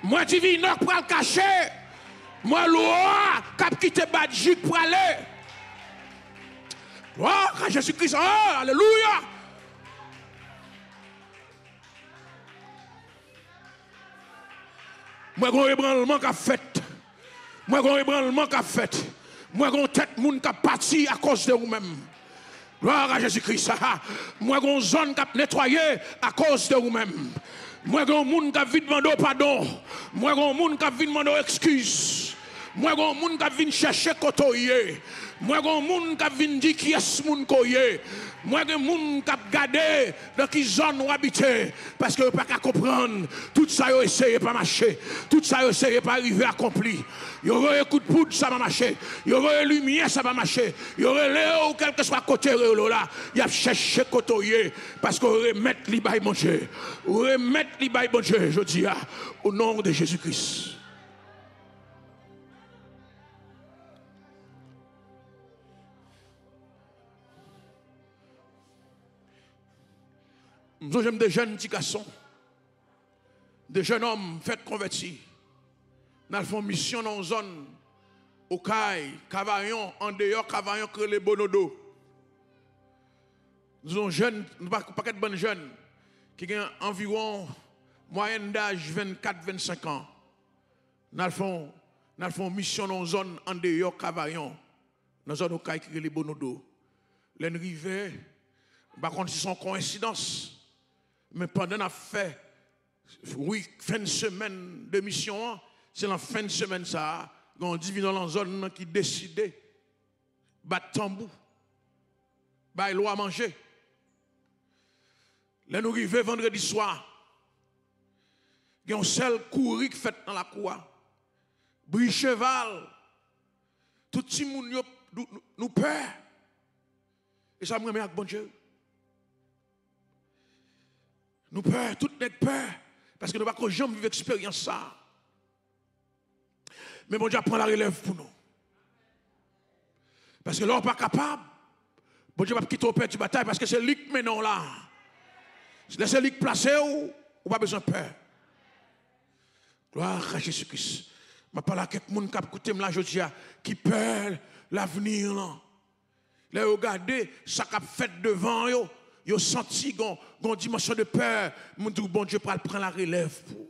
Moi divine pour le cacher. Moi loi cap quitter Badjik pour aller. Gloire à Jésus-Christ. Oh, alléluia. Moi, j'ai un ébranlement qui a fait. Moi, j'ai un ébranlement qui a fait. Moi, j'ai une tête qui a parti à cause de vous-même. Gloire à Jésus-Christ. Moi, j'ai une zone qui a nettoyé à cause de vous-même. Moi, j'ai un monde qui a vite demandé pardon. Moi, j'ai un monde qui a vite demandé excuse. Moi, j'ai un monde qui a vite chercher côté. Moi, j'ai un monde qui a vite dire qui est ce monde koye. Moi, j'ai un monde qui a gardé dans quelle zone nous habitons. Parce que vous ne pouvez pas comprendre. Tout ça, vous essayez pas marcher. Tout ça, vous essayez pas arriver à accomplir. Il y aurait un coup de poudre, ça va marcher. Il y aurait une lumière, ça va marcher. Il y aurait l'air ou quel que soit côté là. Il y a cherché côté. Parce que vous remettez les bails, mon Dieu. Vous remettez les bails, mon Dieu. Je dis, au nom de Jésus-Christ. J'aime des jeunes petits garçons, des jeunes hommes faits convertis. Nous faisons mission dans une zone, au Caille, Cavaillon, en dehors, Cavaillon, que les bonodos. Nous sommes jeunes, nous ne sommes pas de bonnes jeunes, qui ont environ moyenne d'âge 24-25 ans. Nous faisons mission dans une zone, en dehors, Cavaillon, dans une zone au Caille, qui les bonodos. Les rivets, par contre, c'est une coïncidence. Mais pendant la fait, oui, fin de semaine de mission, c'est la fin de semaine ça, on divine dans la zone qui décide, battre tambour, bah l'eau à manger. Là nous arrivons vendredi soir, il y a un seul courri qui fait dans la cour, bris cheval, tout le monde nous peur. Et ça me remet avec bon Dieu. Nous peur, tout n'est peur, parce que nous ne pouvons jamais vivre l'expérience ça. Mais bon Dieu prend la relève pour nous. Parce que là, on n'est pas capable. Bon Dieu va quitter au père du bataille, parce que c'est lui qui mène là. C'est lui qui place ou pas besoin de peur. Gloire à Jésus-Christ. Je parle à quelqu'un qui a écouté là aujourd'hui, qui peur l'avenir là. Là, regardez, ça qu'a fait devant eux. Ils ont senti une dimension de peur. Mon Dieu, bon Dieu, prend la relève pour.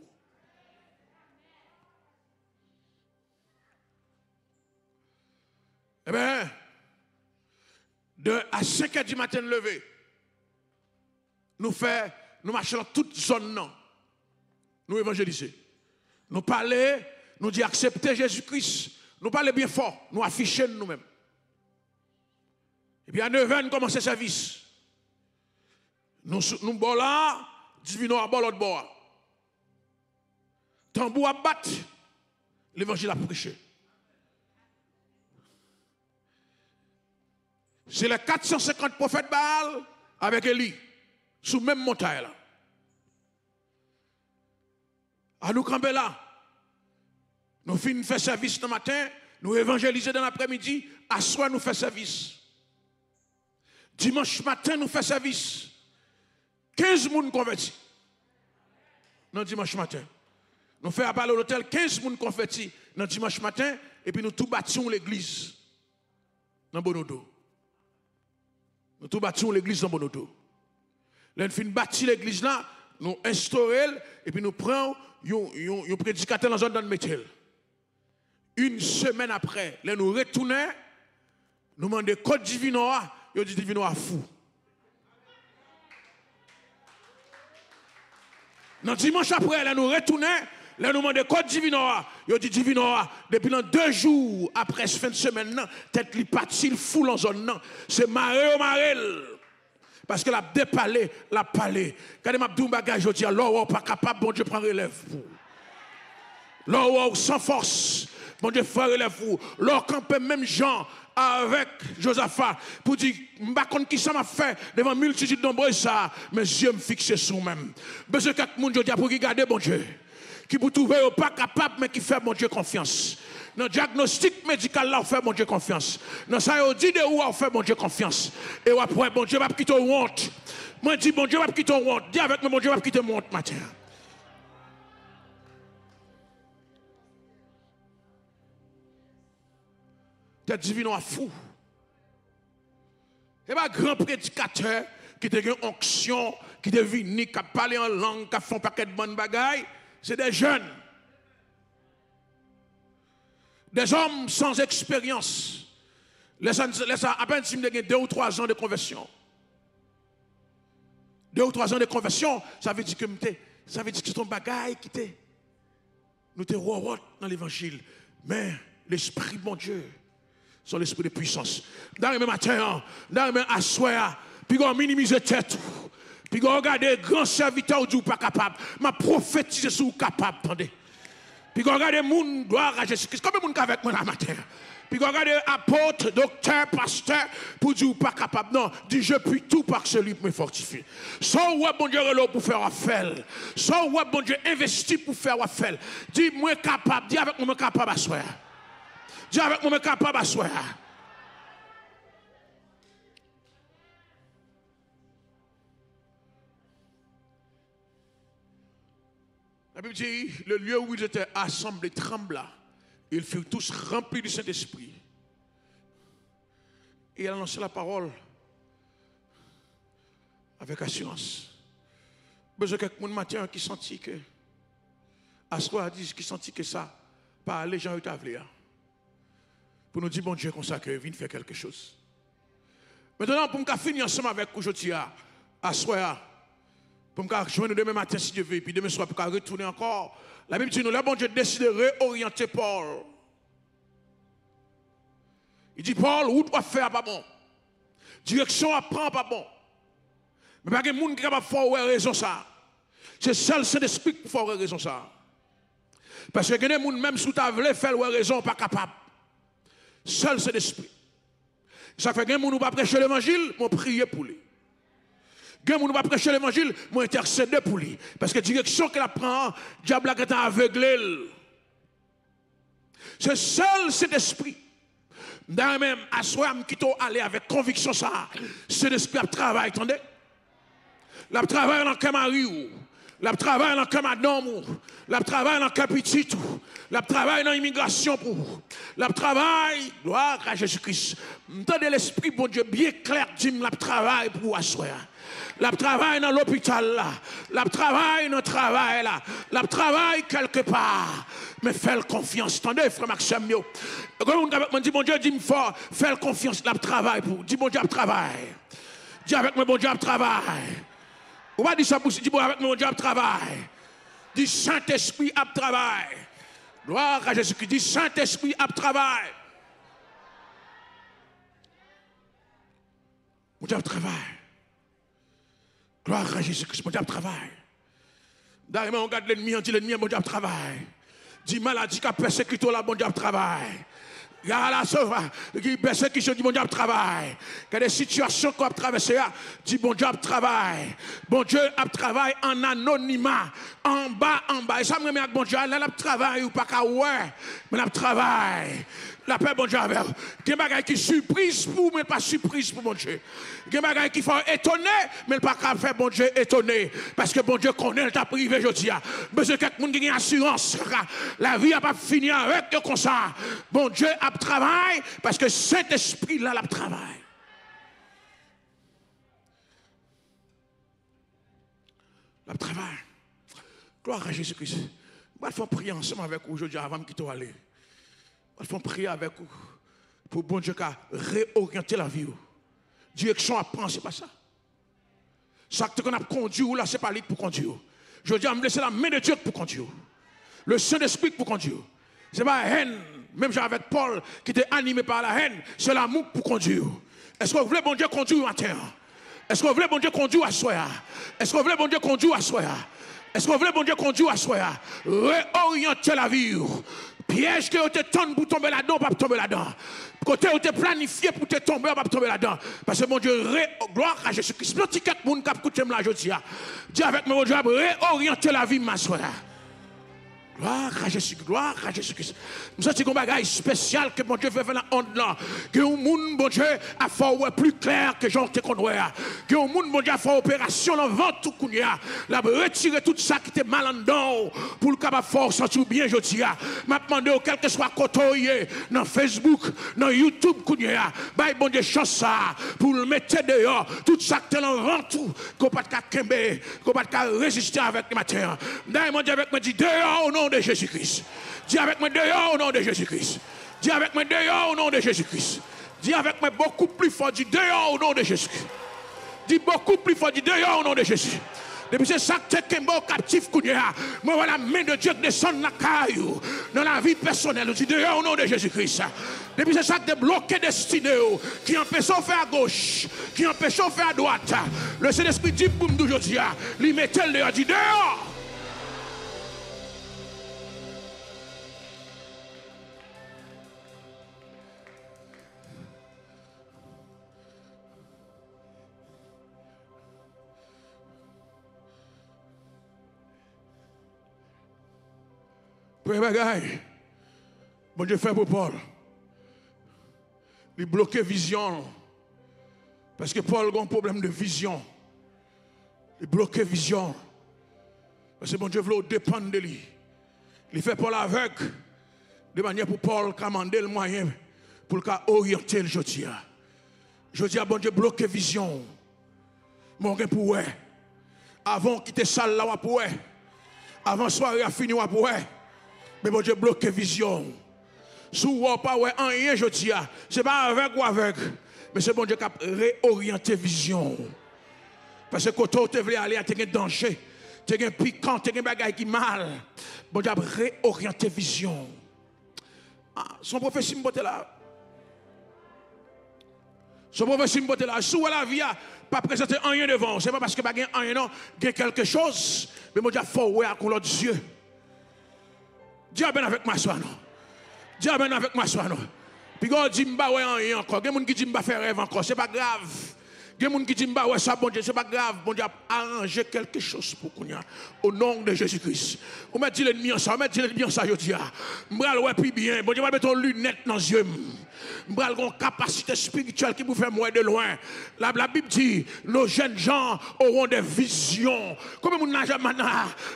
Eh bien, de à 5 h du matin levé, nous marchons dans toute zone, non. Nous évangéliser. Nous parler, nous dire accepter Jésus-Christ. Nous parler bien fort, nous afficher nous-mêmes. Et puis à 9 h, nous commençons le service. Nous sommes là, divino à bord, l'autre bord. Tambour à battre, l'évangile a prêché. C'est les 450 prophètes Baal avec Élie, sous même montagne là. À nous camper là. Nous finissons faire service ce matin, nous évangéliser dans l'après-midi, à soir nous faisons service. Dimanche matin nous faisons service. 15 personnes convertis. Non, dimanche matin. Nous faisons à l'hôtel 15 personnes convertis dans dimanche matin et puis nous tout bâtissons l'église dans Bonodo. Nous tout bâtissons l'église dans Bonodo. Là, nous finissons bâtir l'église là, nous instaurons et puis nous prenons un prédicateur dans la zone de Métel. Une semaine après, là, nous retournons, nous demandons code divinoa, nous dit divinoa fou. Dans dimanche après, là, nous retournons, là, nous demandons code divinoa, nous dit divinoa, depuis 2 jours après cette fin de semaine, tête li parti, il foule en zone, c'est maré au marel. Parce que la dépalé, la palé. Quand m'a dit un bagage, je dis, alors, pas capable, bon Dieu prend relève pour. Là, sans force, bon Dieu prend relève pour. Là, quand même Jean avec Josaphat, pour dire, je ne sais pas qui ça m'a fait devant multitude nombreuses, ça, mes yeux me fixent sur moi-même. Parce que quelqu'un je dis, pour regarder, bon Dieu, qui vous trouver pas capable, mais qui fait, bon Dieu, confiance. Dans le diagnostic médical, là, on fait, bon Dieu, confiance. Dans ça, on dit de où on fait, bon Dieu, confiance. Et après, bon Dieu, va quitter honte. Moi, je dis, bon Dieu, va quitter honte. Dis avec moi, bon Dieu, va quitter honte, matin. T'es divin fou. Et pas grand prédicateur qui te une onction, qui te vini, qui a parlé en langue, qui a fait un paquet de bonnes bagailles. C'est des jeunes. Des hommes sans expérience. À peine si vous avez 2 ou 3 ans de conversion. 2 ou 3 ans de conversion, ça veut dire que c'est ton bagaille qui t'est. Nous te roi dans l'évangile. Mais l'esprit, bon Dieu, c'est l'esprit de puissance. Dans le même matin, dans le même assoir, puis on minimise tête. Puis on regarde les grands serviteurs du pas capable. Ma prophétise sur capable, attendez. Puis on regarde les gens, gloire à Jésus-Christ. Combien de gens avec moi la matin? Puis on regarde apôtres, docteurs, pasteurs, pour dire pas capable. Non, dis je puis tout par celui qui me fortifie. Sans ouais, bon Dieu, pour faire affaire. Sans ouais, bon Dieu, investi pour faire affaire. Dis moi capable, dis avec moi capable à soi. Dis avec moi capable à soi. La Bible dit, le lieu où ils étaient assemblés trembla. Ils furent tous remplis du Saint-Esprit. Et il a lancé la parole avec assurance. Besoin de quelqu'un matin qui sentit que, à ce qu'on a dit, qui sentit que ça, par les gens établis, pour nous dire, bon Dieu, comme ça, que viens faire quelque chose. Maintenant, pour nous finir ensemble avec aujourd'hui, à soir, pour nous joindre demain matin, si Dieu veut, puis demain soir, pour nous retourner encore. La Bible dit, nous, là, bon Dieu décide de réorienter Paul. Il dit, Paul, où tu vas faire pas bon? Direction à prendre pas bon. Mais pas que les gens qui sont capables de faire raison ça. C'est seul Saint-Esprit qui fait raison ça. Parce que les gens, même sous ta voulu faire raison, pas capable. Seul Saint-Esprit. Ça fait que les gens qui ne pas prêcher l'évangile, moi prier pour lui. Les gens qui ne pas prêcher l'évangile, moi intercéder pour lui. Parce que la direction qu'elle prend, le diable est aveuglé. C'est seul Saint-Esprit. Dans même, à soi, je quitte aller avec conviction ça. Saint-Esprit a travaillé, attendez. La travail dans le Camari, la travail dans le Camadon, la travail dans le Capitite, la travail dans l'immigration pour, la travail, gloire à Jésus-Christ. M'entendez l'esprit, bon Dieu, bien clair, dit la travail pour asseoir. La travail dans l'hôpital là, la travail dans le travail là, la travail quelque part. Mais fais confiance, attendez, frère Maxime, quand on dit bon Dieu, dis-moi fort, fais confiance, la travail pour, dis bon Dieu, travail. Dis avec moi, bon Dieu, travail. On va dire ça pour dire bon avec mon Dieu travail. Dis Saint-Esprit à travail. Gloire à Jésus-Christ. Dis Saint-Esprit à travail. Mon Dieu travail. Gloire à Jésus-Christ. Mon Dieu travail. D'ailleurs, on regarde l'ennemi, on dit l'ennemi, mon Dieu travail. Dis maladie qui a persécuté là, mon Dieu travail. Il y a la sauve, qui persécution dit bon Dieu travail. Il y a des situations qu'on a traversées, dit bon Dieu travail. Bon Dieu a travail en anonymat, en bas. Et ça me met avec bon Dieu, là, il travail ou pas qu'à ouais, mais il travail. La paix, bon Dieu, avec. Il y a des choses qui surprise pour, mais pas surprise pour bon Dieu. Il y a des choses qui font étonner, mais pas qu'à faire bon Dieu étonner. Parce que bon Dieu connaît, il t'a privé aujourd'hui. Besoin de quelqu'un qui a une assurance. La vie n'a pas fini avec eux comme ça. Bon Dieu a travail, parce que cet esprit-là, il travail. Il travail. Gloire à Jésus-Christ. On va faire prier ensemble avec vous aujourd'hui avant de quitter aller. Il faut prier avec vous pour bon Dieu réorienter la vie. Direction à prendre, ce n'est pas ça. Ça que qu'on a conduit, là, ce n'est pas lui pour conduire. Je dis à me laisser la main de Dieu pour conduire. Le Saint-Esprit pour conduire. Ce n'est pas la haine. Même avec Paul qui était animé par la haine, c'est l'amour pour conduire. Est-ce que vous voulez bon Dieu conduire à terre? Est-ce que vous voulez bon Dieu conduire à soi? Est-ce que vous voulez bon Dieu conduire à soi? Est-ce que vous voulez bon Dieu conduire à soi? Réorienter la vie. Piège que vous êtes tendu pour tomber là-dedans, pas tomber là-dedans. Côté où tu es planifié pour te tomber, pas tomber là-dedans. Parce que mon Dieu, gloire à Jésus-Christ. Si quelqu'un qui a écouté là aujourd'hui, dis avec moi, mon Dieu, réorienter la vie, ma soeur. Gloire à Jésus-Christ, gloire à Jésus-Christ. Nous avons un bagage spécial que mon Dieu veut faire dans l'onde là. Que le monde, mon Dieu, a fait plus clair que j'en te connais. Que le monde, mon Dieu, a fait opération dans le ventre tout le monde. La retirer tout ça qui était mal en dedans. Pour le capable force, sentir bien aujourd'hui. M'a demandé, quel que soit côté, dans Facebook, dans YouTube, bah, bon Dieu, chance ça. Pour le mettre dehors. Tout ça qui est dans le ventre. Qu'on ne peut pas kembe, qu'on ne peut pas résister avec le matin. D'ailleurs, mon Dieu, avec moi, dit dehors au nom de Jésus-Christ. Dis avec moi dehors au nom de Jésus-Christ. Dis avec moi dehors au nom de Jésus-Christ. Dis avec moi beaucoup plus fort. Dis dehors au nom de Jésus-Christ. Dis beaucoup plus fort. Dis dehors au nom de Jésus. Depuis c'est ça que tu es captif. Moi, voilà la main de Dieu qui descend dans la caillou, dans la vie personnelle. Dis dehors au nom de Jésus-Christ. Depuis c'est ça que tu es bloqué destiné, qui empêche de faire à gauche, qui empêche de faire à droite. Le Saint-Esprit dit pour nous aujourd'hui, lui mettez le dehors. Dis dehors. Premier bagaille, bon Dieu fait pour Paul. Il bloque vision. Parce que Paul a un problème de vision. Il bloque vision. Parce que bon Dieu veut dépendre de lui. Il fait Paul aveugle de manière pour Paul commander le moyen pour le cas orienter le jodia. Jodia, bon Dieu bloque vision. Mon gain pour ouais. Avant quitter salle là pour ouais. Avant soirée a fini pour ouais. Mais bon Dieu bloque vision. Sous ou pas ouais rien jodia. C'est pas aveugle ou aveugle. Mais c'est bon Dieu qui a réorienté vision. Parce que quand tu veux aller à tes danger, tu as piquant, tu as un bagage qui mal. Bon Dieu a réorienté vision. Ah, son prophétie me là. Son prophétie me là. Sous la vie a pas présenté rien devant. C'est pas parce que pas rien non, il y a quelque chose. Mais bon Dieu faut ouais à l'autre Dieu. Dieu ben avec moi soir non. Dieu ben avec moi soir non. Puis quand dit m'ba ouais rien encore. Il y a des gens qui disent m'ba faire rêve encore, c'est pas grave. Il y a des gens qui disent m'ba ouais ça bon Dieu, c'est pas grave. Bon Dieu a arrangé quelque chose pour qu'on y a au nom de Jésus-Christ. On m'a dit l'ennemi en ça, on m'a dit l'ennemi en ça je dis. M'bral ouais plus bien. Bon Dieu va mettre une lunette dans les yeux. M'bral une capacité spirituelle qui vous fait moins de loin. La Bible dit nos jeunes gens auront des visions. Comme mon n'a jamais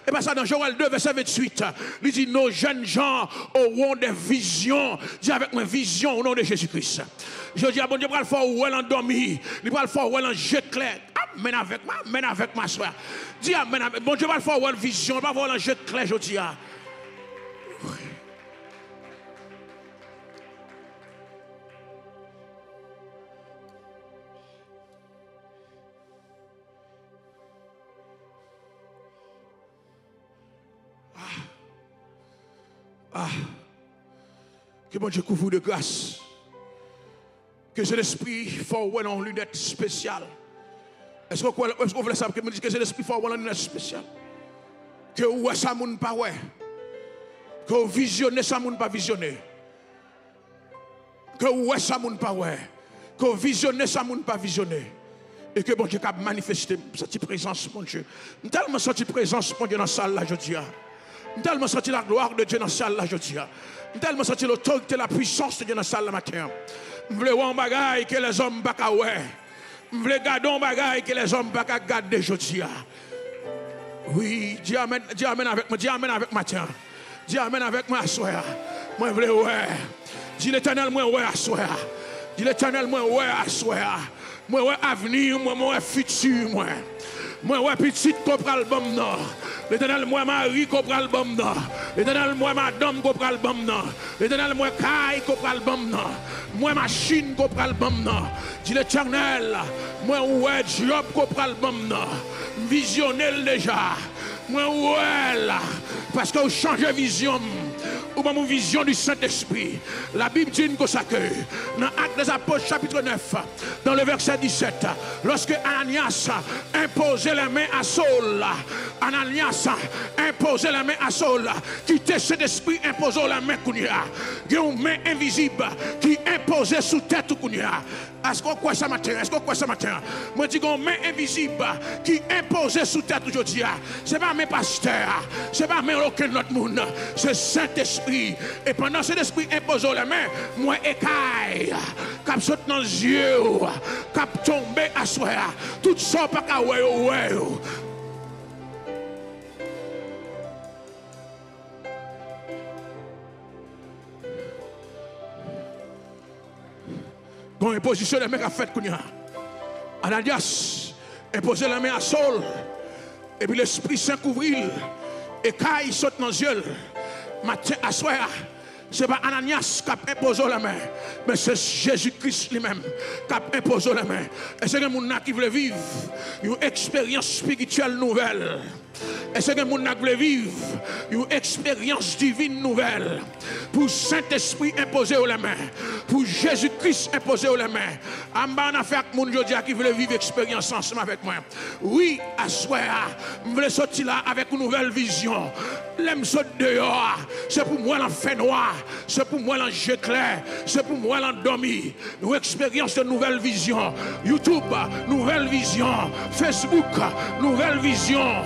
et pas ça dans Joël 2 verset 28. Il dit nos jeunes gens auront des visions. Dis avec moi vision au nom de Jésus-Christ. Je dis à bon Dieu va le faire où elle endormi, il va le faire où elle en jet clair. Amen avec ma soeur. Dis amen avec bon Dieu va le faire où elle vision, va voir en jet clair je dis. Que bon Dieu couvre de grâce. Que c'est l'esprit fort ou en lunette spéciale. Est-ce que vous voulez savoir que me dit que c'est l'esprit fort ou en lunette spéciale? Que où est ça moun pas ouais? Que vous visionnez ça moun pas visionner? Que où est ça moun pas ouais? Que vous visionnez ça moun pas visionner? Et que bon Dieu a manifesté cette présence mon Dieu. Nous tellement senti présence mon Dieu dans la salle là je dis. Nous tellement senti la gloire de Dieu dans la salle là je dis. Nous tellement senti l'autorité, la puissance de Dieu dans la salle là matin. Je veux voir un bagage que les hommes ne peuvent pas voir. Je veux garder un bagage que les hommes ne peuvent pas garder aujourd'hui. Oui, dis amen avec moi, dis amen avec moi, tiens. Dis amen avec moi, soir. Moi, je veux ouais. Dis l'éternel, moi, ouais, soir. Dis l'éternel, moi, ouais, soir. Moi, ouais, avenir, moi, ouais, futur, moi. Moi, ouais, petite, comprend le bon nord. L'éternel, moi, Marie, comprend le bon nord. L'éternel, moi, madame, comprend le bon nord. L'éternel, moi, caille, comprend le bon nord. Moi, machine, comprend le bon nord. Dis l'éternel, moi, ouais, job, comprend le bon nord. Visionnel déjà. Moi, ouais, là. Parce que vous changez vision. Ou ma vision du Saint-Esprit. La Bible dit que ça que dans Actes des Apôtres chapitre 9 dans le verset 17 lorsque Ananias imposait la main à Saul, Ananias imposait la main à Saul, quitter cet esprit imposait la main Kounia, une main invisible qui imposait sous tête Kounia. Est-ce qu'on croit ça matin? Est-ce qu'on croit ça matin? Moi dis une main invisible qui imposait sous tête aujourd'hui. C'est pas mes pasteurs, c'est pas mes aucun autre monde, c'est Saint-Esprit. Et pendant cet esprit impose la main, moi écaille, cap saute dans les yeux, cap tomber à soi, tout ça pas qu'à ouais. Bon, imposition la main qu'a fait Kounia. Ananias imposé la main à Saul. Et puis l'Esprit Saint couvrit. Et quand il saute dans les yeux, matin à soir, ce n'est pas Ananias qui a imposé la main, mais c'est Jésus-Christ lui-même qui a imposé la main. Et c'est un monde qui veut vivre une expérience spirituelle nouvelle. Et c'est un monde qui veut vivre une expérience divine nouvelle. Pour Saint-Esprit imposer la main, pour Jésus-Christ imposer la main. Amba on a fait avec mon Dieu qui veut vivre expérience ensemble avec moi. Oui, à soir, je veux sortir là avec une nouvelle vision. L'aime saute dehors, c'est pour moi l'enfer noir, c'est pour moi l'enjeu clair, c'est pour moi l'endormi. Une expérience de nouvelle vision. YouTube, nouvelle vision. Facebook, nouvelle vision.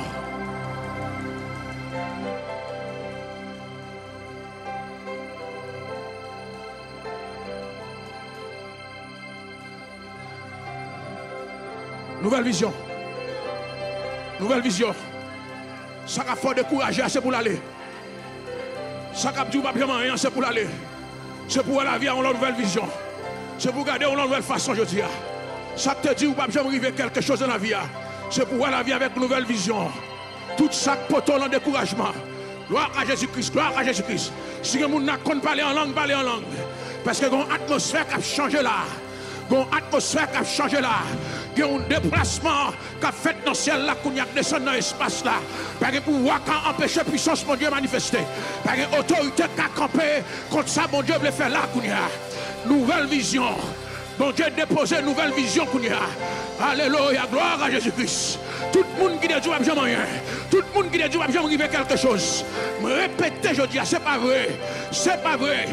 Nouvelle vision. Nouvelle vision. Ça qui faut décourager, c'est pour l'aller. Ça qui dit pas bien rien, c'est pour l'aller. C'est pour la vie à une nouvelle vision. C'est pour garder une nouvelle façon, je dis. Ça te dit ou pas jamais arriver quelque chose dans la vie. C'est pour voir la vie avec une nouvelle vision. Tout ça poteau dans découragement. Gloire à Jésus-Christ, gloire à Jésus-Christ. Si les gens ne parlent en langue, parlez en langue. Parce que y a une atmosphère qui a changé là. Il y a une atmosphère qui a changé là. Il y a un déplacement qui a fait dans le ciel là, qu'on y a descendu dans l'espace là. Parce que pouvoir empêcher la puissance, mon Dieu, manifester. Parce que l'autorité qui a campé contre ça, mon Dieu, veut faire là, qu'on y a. Nouvelle vision. Bon Dieu déposé une nouvelle vision qu'on y a. Alléluia, gloire à Jésus-Christ. Tout le monde qui dit Dieu va jamais rien. Tout le monde qui dit Dieu va jamais arriver quelque chose. Me répétez, je dis, c'est pas vrai. C'est pas vrai.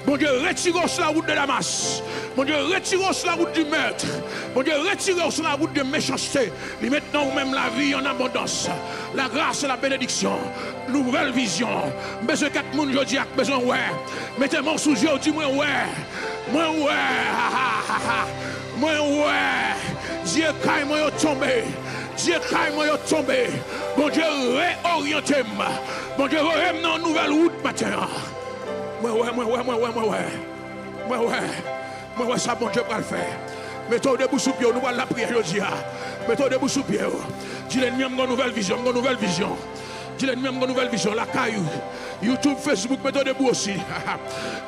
Bon Dieu, retirez sur la route de Damas. Mon Dieu, retirez sur la route du meurtre. Mon Dieu, retirez sur la route de méchanceté. Et maintenant, même la vie en abondance. La grâce et la bénédiction. Nouvelle vision. Besoin de 4 monde, je dis, besoin ouais. Mettez mon sous yeux, dis-moi ouais. Moi ouais. Moi ouais. Dieu caille moi tombé. Dieu caille moi tombé. Bon Dieu réorientez moi. Bon Dieu remène dans nouvelle route matin. Moi ouais ça bon Dieu va le faire. Mettez debout sous pied, nous allons la prière aujourd'hui. Mettez debout sous pied. Dis l'ennemi a une nouvelle vision, une nouvelle vision. Dis l'ennemi a une nouvelle vision, la caillou. YouTube, Facebook, mettez debout aussi.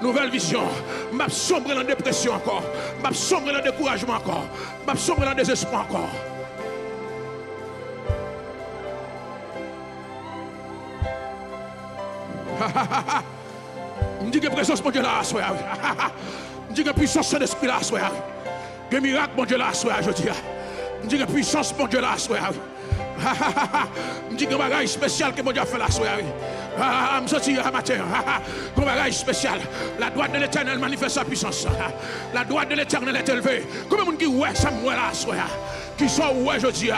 Nouvelle vision. M'a sombre dans la dépression encore. M'a sombre dans le découragement encore. M'a sombre dans le désespoir encore. Je dis que la présence de Dieu là, je dis que la puissance de l'esprit là, que le miracle de Dieu là, je dis. Je dis que la puissance de Dieu là, je dis que le bagage spécial que mon Dieu a fait là, je sorti à matin. Un bagage spécial. La droite de l'Éternel manifeste sa puissance. La droite de l'Éternel est élevée. Combien de monde qui ouais ça moi là, qui sont ouais je dis.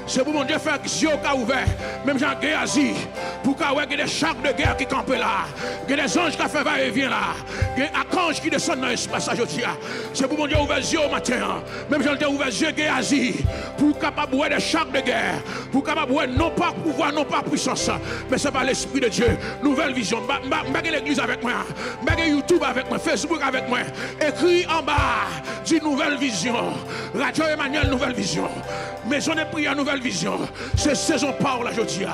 C'est pour mon Dieu faire que Dieu a ouvert. Même Jean Géasi. Pour qu'il y ait des chars de guerre qui campent là. Il y a des anges qui font va-et-vient là. Il y a des archanges qui descendent dans l'espace. C'est pour mon Dieu ouvert les yeux au matin. Même Jean a ouvert les yeux Géasi. Pour capable voir des chars de guerre. Pour capable voir non pas pouvoir, non pas puissance. Mais c'est par l'Esprit de Dieu. Nouvelle vision. Je l'église avec moi. Je YouTube avec moi. Facebook avec moi. Écrit en bas. Dit nouvelle vision. Radio Emmanuel, nouvelle vision. Maison de prière, nouvelle vision. C'est saison parole aujourd'hui.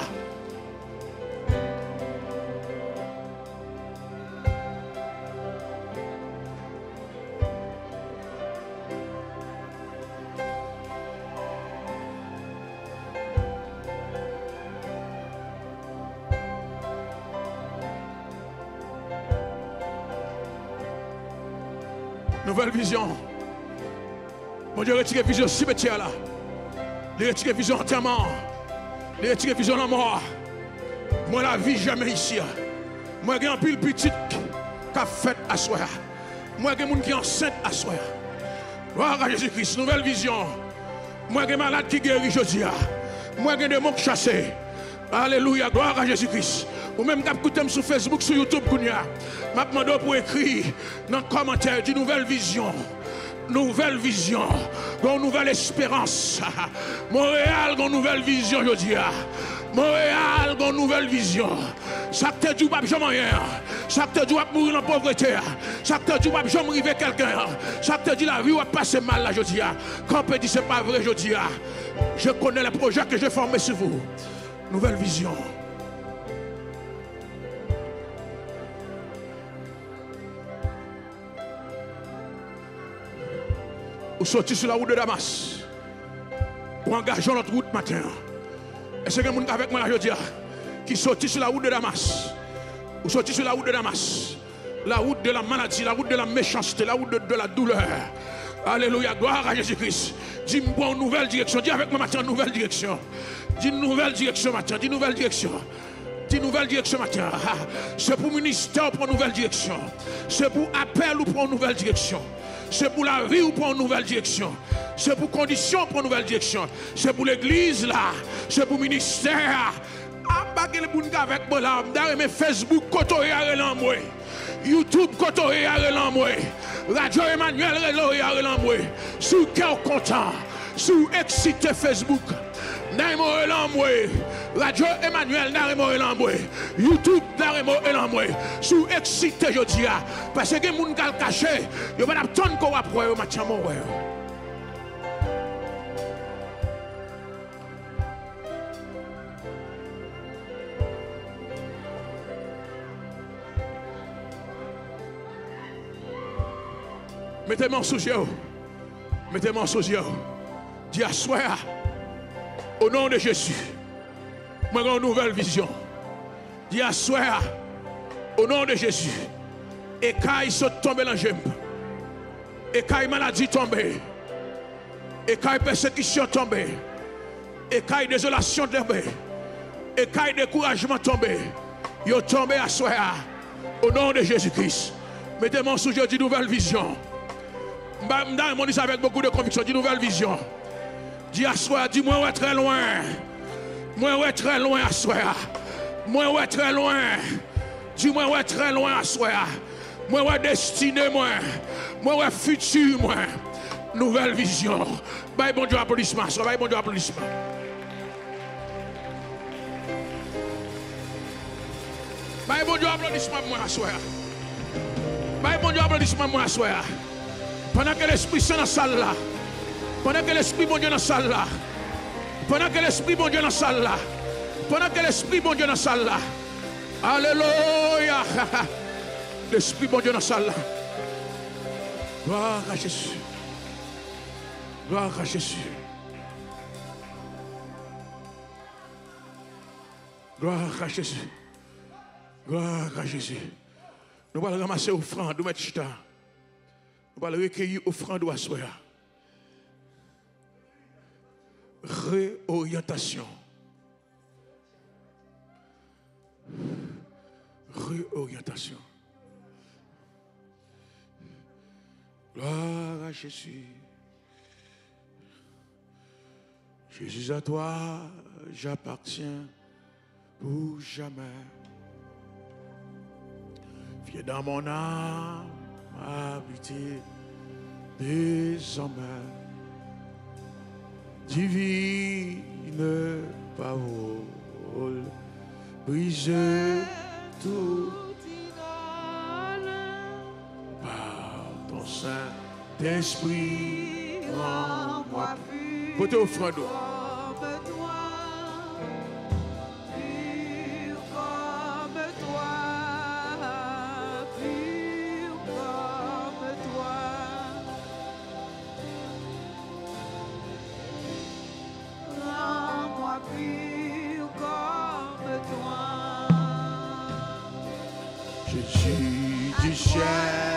Nouvelle vision. Mon Dieu, retire vision cimetière là. Il retire vision entièrement. Il retire vision la mort. Moi, la vie jamais ici. Moi, j'ai un pile petit qui a fait à soi. Moi, j'ai un monde qui est enceinte à soi. Gloire à Jésus-Christ. Nouvelle vision. Moi, j'ai un malade qui guérit aujourd'hui. Moi, j'ai des démons qui chassent. Alléluia. Gloire à Jésus-Christ. Ou même quand vous sur Facebook, sur YouTube, je demande pour écrire dans le commentaire d'une nouvelle vision. Nouvelle vision, une nouvelle espérance. Montréal, une nouvelle vision, je dis. Montréal, une nouvelle vision. Ça te dit pas jamais rien. Ça te dit pas mourir en pauvreté. Ça te dit pas jamais arriver quelqu'un. Ça te dit la vie va passer mal là, je dis. Quand on peut dire c'est pas vrai, je dis. Je connais les projets que j'ai formés sur vous. Nouvelle vision. Ou sortir sur la route de Damas. Ou engageons notre route matin. Est-ce que quelqu'un avec moi aujourd'hui qui sortit sur la route de Damas? Ou sortir sur la route de Damas? La route de la maladie, la route de la méchanceté, la route de la douleur. Alléluia, gloire à Jésus-Christ. Dis-moi une nouvelle direction. Dis avec moi matin, nouvelle direction. Dis une nouvelle direction matin, dis nouvelle direction. Dis nouvelle direction matin. C'est pour ministère pour une nouvelle direction. C'est pour appel ou pour une nouvelle direction. C'est pour la vie ou pour une nouvelle direction. C'est pour condition pour une nouvelle direction. C'est pour l'église là. C'est pour le ministère. Avec moi là. Dans Facebook, côté à moi. YouTube, côté à moi. Radio Emmanuel, à moi. Sous cœur content. Sous excité Facebook. Dans moi. Radio Emmanuel Naremo Elambwe, YouTube Naremo Elambwe, sous excité je dis parce que les gens qui caché, ils vont attendre qu'on va prendre au match à mon. Mettez-moi sous yeux. Mettez-moi sous yeux. Dis à soi, au nom de Jésus, moi j'ai une nouvelle vision. Dis à soi, au nom de Jésus, et quand ils sont tombés dans le gemme, et quand maladie tombée, et quand persécution tombée, et quand désolation tombée, et quand découragement tombé, ils sont tombés à soi, au nom de Jésus-Christ. Mettez-moi sous yeux, dis nouvelle vision. Je dis ça avec beaucoup de conviction, dis nouvelle vision. Dis à soi, dis-moi où est très loin. Moi où est très loin à soi. Moi où est très loin. Dis-moi où est très loin à soi. Moi où est destiné moi. Moi où est futur moi. Nouvelle vision. Bye bon Dieu applaudissement. Bye bon Dieu applaudissement. Bye bon Dieu applaudissement moi à soi. Bye bon Dieu applaudissement moi à soi. Pendant que l'Esprit Saint dans la salle là. Pendant que l'Esprit bon Dieu dans la salle là. Pendant que l'Esprit bon Dieu dans la salle là. Pendant que l'Esprit bon Dieu dans la salle là. Alléluia. L'Esprit bon Dieu dans la salle là. Gloire à Jésus. Gloire à Jésus. Gloire à Jésus. Gloire à Jésus. Nous allons ramasser offrande, nous mettre chita. Nous allons recueillir offrande à soi. Réorientation. Réorientation. Gloire à Jésus. Jésus, à toi, j'appartiens pour jamais. Viens dans mon âme, habiter désormais. Divine parole, brise tout par ton Saint-Esprit, rends-moi pur. Côté offrande. Jésus du ciel.